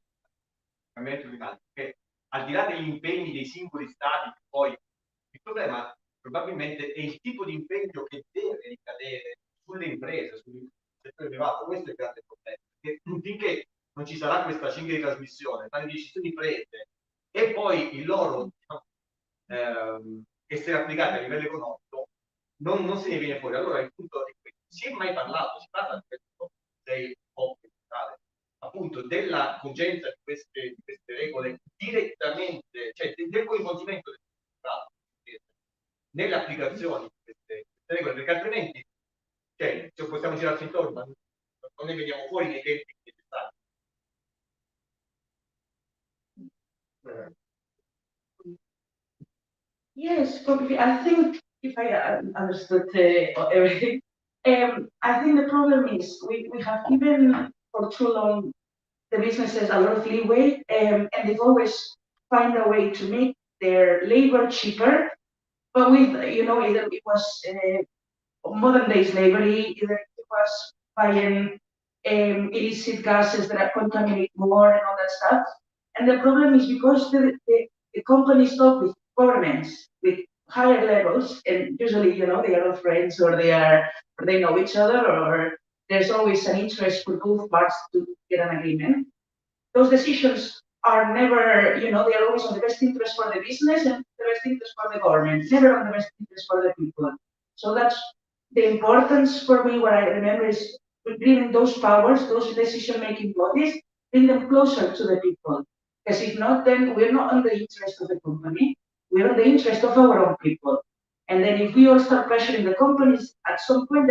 cambiamento climatico, che al di là degli impegni dei singoli stati, poi il problema probabilmente è il tipo di impegno che deve ricadere sulle imprese, sul settore privato. Questo è il grande problema, perché finché non ci sarà questa cinghia di trasmissione tra le decisioni prese e poi il loro essere applicate a livello economico, non se ne viene fuori. Allora il punto è questo: si è mai parlato, si parla di questo appunto della cogenza di queste regole direttamente, cioè del coinvolgimento del Stato nelle applicazioni di queste regole, perché altrimenti cioè, se possiamo girarci intorno non ne veniamo fuori nei tempi necessari. Yes, probably. I think if I understood everything, I think the problem is we have given for too long the businesses a lot of leeway, and they've always find a way to make their labor cheaper. But with either it was modern day slavery, either it was buying illicit gases that contaminate more and all that stuff. And the problem is because the companies talk with governments with higher levels, and usually, they are not friends, or they know each other, or there's always an interest for both parts to get an agreement. Those decisions are never, they are always on the best interest for the business and the best interest for the government, never on the best interest for the people. So that's the importance for me. What I remember is bringing those powers, those decision-making bodies, bring them closer to the people. Because if not, then we're not on the interest of the company. We're on the interest of our own people. And then if we all start pressuring the companies, at some point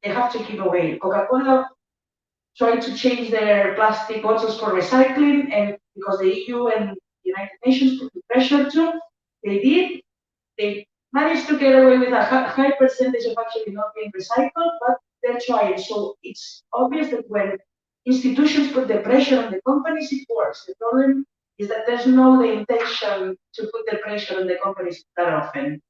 they have to keep away. Coca-Cola tried to change their plastic bottles for recycling, and because the EU and the United Nations put the pressure to, they did. They managed to get away with a high percentage of actually not being recycled, but they're trying. So it's obvious that when institutions put the pressure on the companies, it works. The problem is that there's no the intention to put the pressure on the companies that often.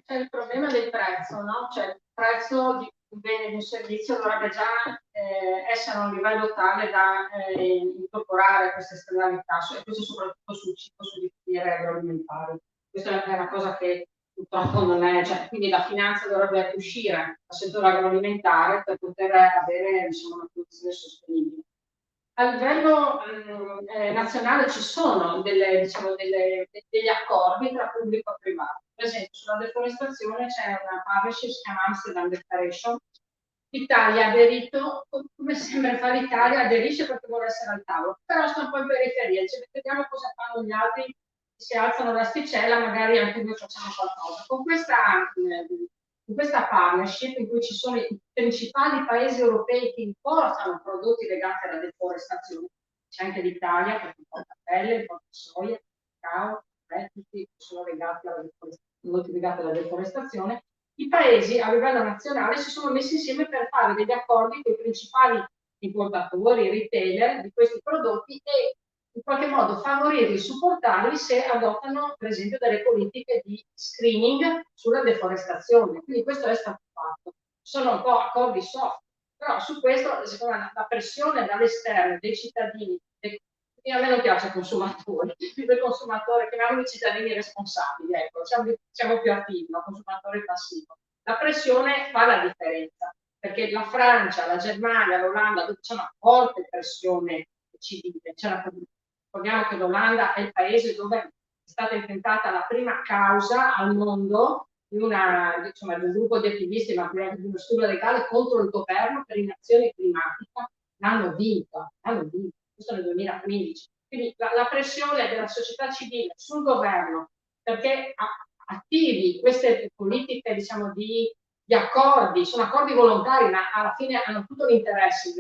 C'è il problema del prezzo, no? Cioè il prezzo di un bene, di un servizio dovrebbe già essere a un livello tale da incorporare queste esternalità, e questo soprattutto sul cibo, sui bicchieri agroalimentari. Questa è una cosa che purtroppo non è, cioè, quindi la finanza dovrebbe uscire dal settore agroalimentare per poter avere, diciamo, una produzione sostenibile. A livello nazionale ci sono degli accordi tra pubblico e privato. Per esempio, sulla deforestazione c'è una partnership che si chiama Amsterdam Declaration. L'Italia ha aderito, come sempre fa l'Italia, aderisce perché vuole essere al tavolo, però sta un po' in periferia, cioè, vediamo cosa fanno gli altri, si alzano l'asticella, magari anche noi facciamo qualcosa. Con questa partnership in cui ci sono i principali paesi europei che importano prodotti legati alla deforestazione, c'è anche l'Italia che importa pelle, importa soia, cacao, tutti sono legati alla deforestazione. I paesi a livello nazionale si sono messi insieme per fare degli accordi con i principali importatori, retailer di questi prodotti e in qualche modo favorirli, supportarli se adottano per esempio delle politiche di screening sulla deforestazione. Quindi questo è stato fatto. Sono un po' accordi soft, però su questo secondo me la pressione dall'esterno dei cittadini, a me non piace consumatori, il consumatore, chiamiamoli cittadini responsabili, ecco, siamo più attivi, no? Consumatore passivo. La pressione fa la differenza, perché la Francia, la Germania, l'Olanda, dove c'è una forte pressione civile, ricordiamo che l'Olanda è il paese dove è stata inventata la prima causa al mondo di un gruppo di attivisti, ma prima di uno studio legale contro il governo per inazione climatica, l'hanno vinta, questo nel 2015. Quindi la pressione della società civile sul governo perché attivi queste politiche, diciamo, di accordi, sono accordi volontari, ma alla fine hanno tutto l'interesse,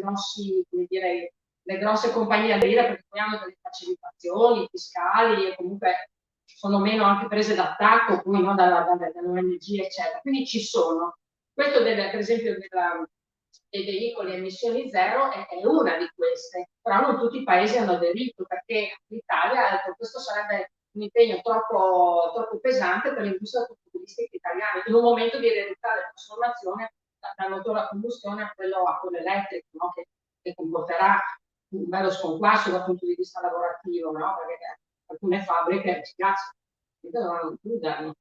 le grosse compagnie a dire perché poi hanno delle facilitazioni fiscali e comunque sono meno anche prese d'attacco poi no, dall'ONG eccetera, quindi ci sono. Questo per esempio dei veicoli a emissioni zero è una di queste, però non tutti i paesi hanno aderito perché l'Italia ha detto questo sarebbe un impegno troppo pesante per l'industria automobilistica italiana in un momento di radicale trasformazione dal motore a combustione a quello elettrico, no? che comporterà un bello sconquasso dal punto di vista lavorativo, no? Perché alcune fabbriche spiace, dovranno chiuderlo.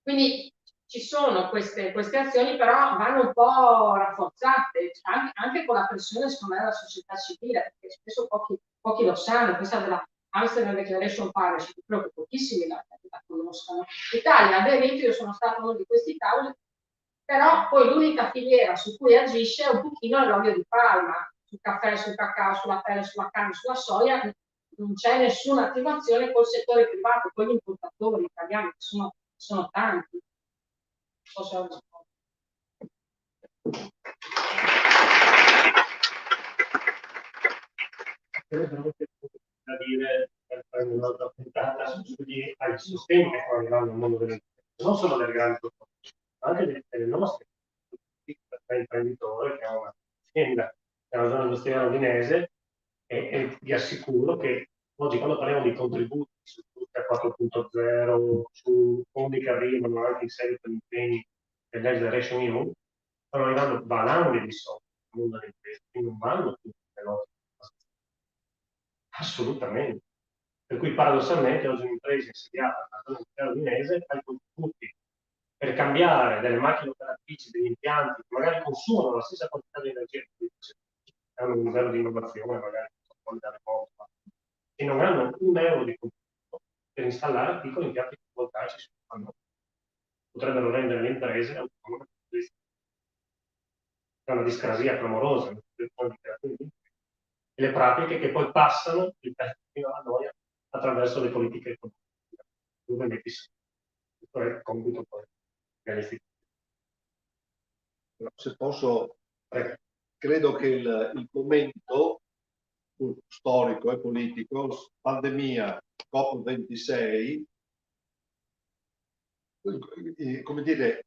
Quindi ci sono queste azioni, però vanno un po' rafforzate, anche con la pressione secondo me della società civile, perché spesso pochi lo sanno, questa della Amsterdam Declaration Partnership, credo che pochissimi la conoscano. L'Italia ha aderito, io sono stato uno di questi tavoli, però poi l'unica filiera su cui agisce è un pochino l'olio di palma, sul caffè, sul cacao, sulla pelle, sulla carne, sulla soia, non c'è nessuna attivazione col settore privato, con gli importatori italiani, che sono tanti. Da dire per fare un'altra puntata ai sostegni che stanno arrivando al mondo dell'impresa, non solo delle grandi corporazioni, ma anche delle nostre imprenditore che ha un'azienda nella zona industriale rodinese e vi assicuro che oggi quando parliamo di contributi su Industria 4.0, su fondi che arrivano anche in seguito agli impegni del Next Generation EU, stanno arrivando valanghe di soldi nel mondo delle imprese, quindi non vanno tutte le nostre. Assolutamente. Per cui paradossalmente oggi un'impresa insediata nella zona industriale rodinese fa i contributi per cambiare delle macchine operatrici, degli impianti che magari consumano la stessa quantità di energia che hanno un livello di innovazione, magari fuori dalle pompe, e non hanno un euro di contributo per installare piccoli impianti fotovoltaici sul pannello. Potrebbero rendere le imprese autonome da questo. È una discrasia clamorosa. e le pratiche che poi passano il testo fino a noi attraverso le politiche economiche. Questo è il compito poi delle istituzioni. Se posso, credo che il momento storico e politico, pandemia, COP26, come dire,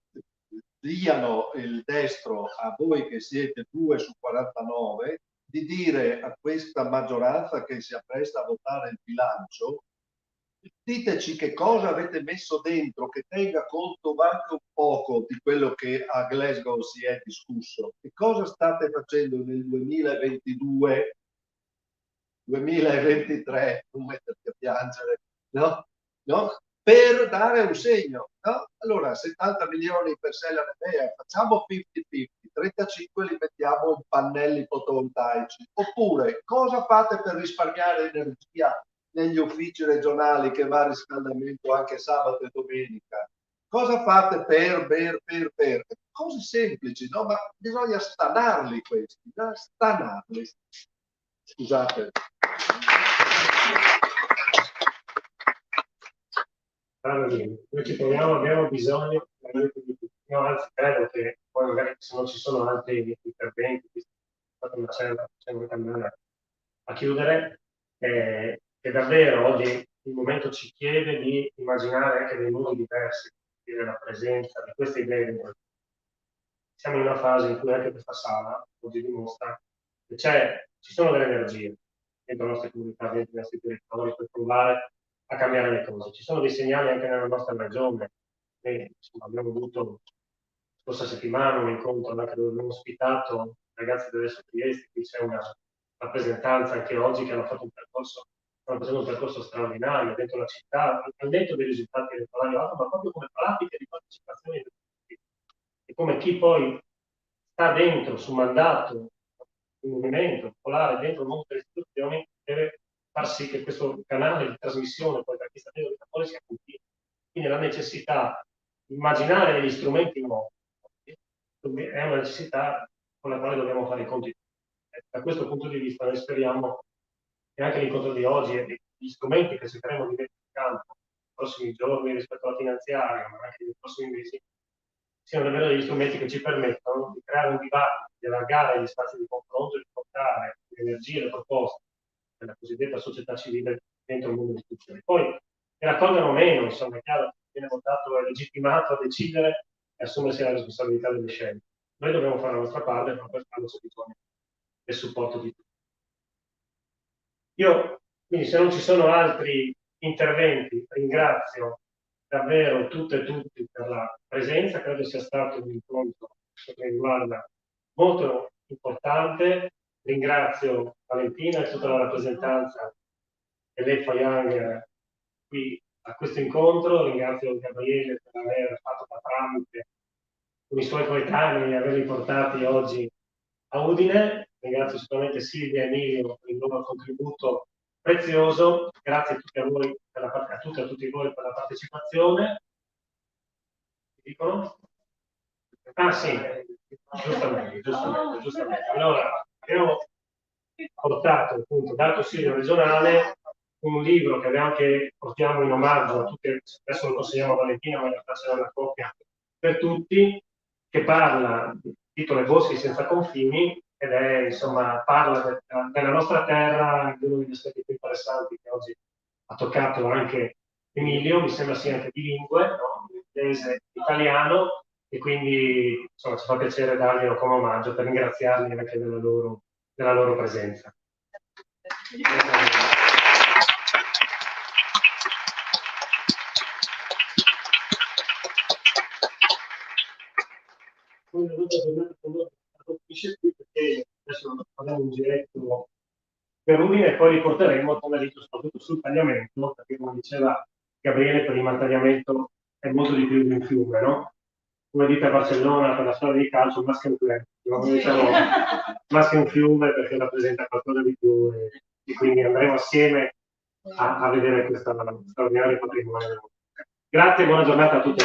diano il destro a voi che siete 2 su 49 di dire a questa maggioranza che si appresta a votare il bilancio: diteci che cosa avete messo dentro che tenga conto anche un poco di quello che a Glasgow si è discusso. Che cosa state facendo nel 2022, 2023, non metterti a piangere, no? No? Per dare un segno, no? Allora, 70 milioni per Sella Nevea, facciamo 50-50, 35 li mettiamo in pannelli fotovoltaici. Oppure, cosa fate per risparmiare energia negli uffici regionali che va a riscaldamento anche sabato e domenica? Cosa fate per? Cose semplici, no? Ma bisogna stanarli questi, no? Stanarli. Scusate. Noi ci troviamo, abbiamo bisogno di tutti. Io anzi credo che poi magari se non ci sono altri interventi, facciamo cambiare a chiudere, che davvero oggi il momento ci chiede di immaginare anche dei modi diversi, la presenza di queste idee. Siamo in una fase in cui anche questa sala oggi dimostra che ci sono delle energie dentro le nostre comunità, dentro i nostri territori per provare a cambiare le cose. Ci sono dei segnali anche nella nostra regione. Insomma, abbiamo avuto scorsa settimana un incontro anche dove abbiamo ospitato ragazzi dell'Est Trieste, qui c'è una rappresentanza anche oggi che hanno fatto un percorso, stanno facendo un percorso straordinario dentro la città, al netto dei risultati elettorali, ma proprio come pratiche di partecipazione e come chi poi sta dentro su mandato un movimento popolare dentro il mondo delle istituzioni deve far sì che questo canale di trasmissione poi da chi sta dentro il lavoro sia continuo. Quindi la necessità di immaginare degli strumenti nuovi è una necessità con la quale dobbiamo fare i conti. Da questo punto di vista noi speriamo che anche l'incontro di oggi e gli strumenti che cercheremo di mettere in campo nei prossimi giorni rispetto alla finanziaria, ma anche nei prossimi mesi, siano davvero degli strumenti che ci permettono di creare un dibattito, di allargare gli spazi di confronto e di portare le energie e le proposte della cosiddetta società civile dentro il mondo delle istituzioni. Poi, che raccolgano o meno, insomma, è chiaro che viene votato è legittimato a decidere e assumersi la responsabilità delle scelte. Noi dobbiamo fare la nostra parte, ma per farlo c'è bisogno del supporto di tutti. Io, quindi, se non ci sono altri interventi, ringrazio davvero tutte e tutti per la presenza. Credo sia stato un incontro che riguarda molto importante. Ringrazio Valentina e tutta la rappresentanza dell'EFA Young qui a questo incontro. Ringrazio Gabriele per aver fatto da tramite con i suoi coetanei e averli portati oggi a Udine. Ringrazio sicuramente Silvia e Emilio per il loro contributo prezioso. Grazie a tutti a voi, a tutti voi per la partecipazione. Dicono? Ah sì, giustamente. Allora, abbiamo portato appunto dal Consiglio regionale un libro che portiamo in omaggio a tutti, adesso lo consegniamo a Valentina, ma in realtà c'è una copia per tutti, che parla, il titolo è Boschi senza confini, ed è, insomma, parla della nostra terra, di uno degli aspetti più interessanti che oggi ha toccato anche Emilio, mi sembra sia anche bilingue, no? Inglese e italiano, e quindi insomma, ci fa piacere darglielo come omaggio per ringraziarli anche della loro presenza. Perché adesso faremo un giretto per Udine e poi riporteremo il pomeriggio soprattutto sul tagliamento, perché come diceva Gabriele, prima il tagliamento è molto di più di un fiume, no? Come dite a Barcellona per la storia di calcio, más che un club, noi diciamo más che un fiume perché rappresenta qualcosa di più e quindi andremo assieme a vedere questo straordinario patrimonio. Grazie e buona giornata a tutti.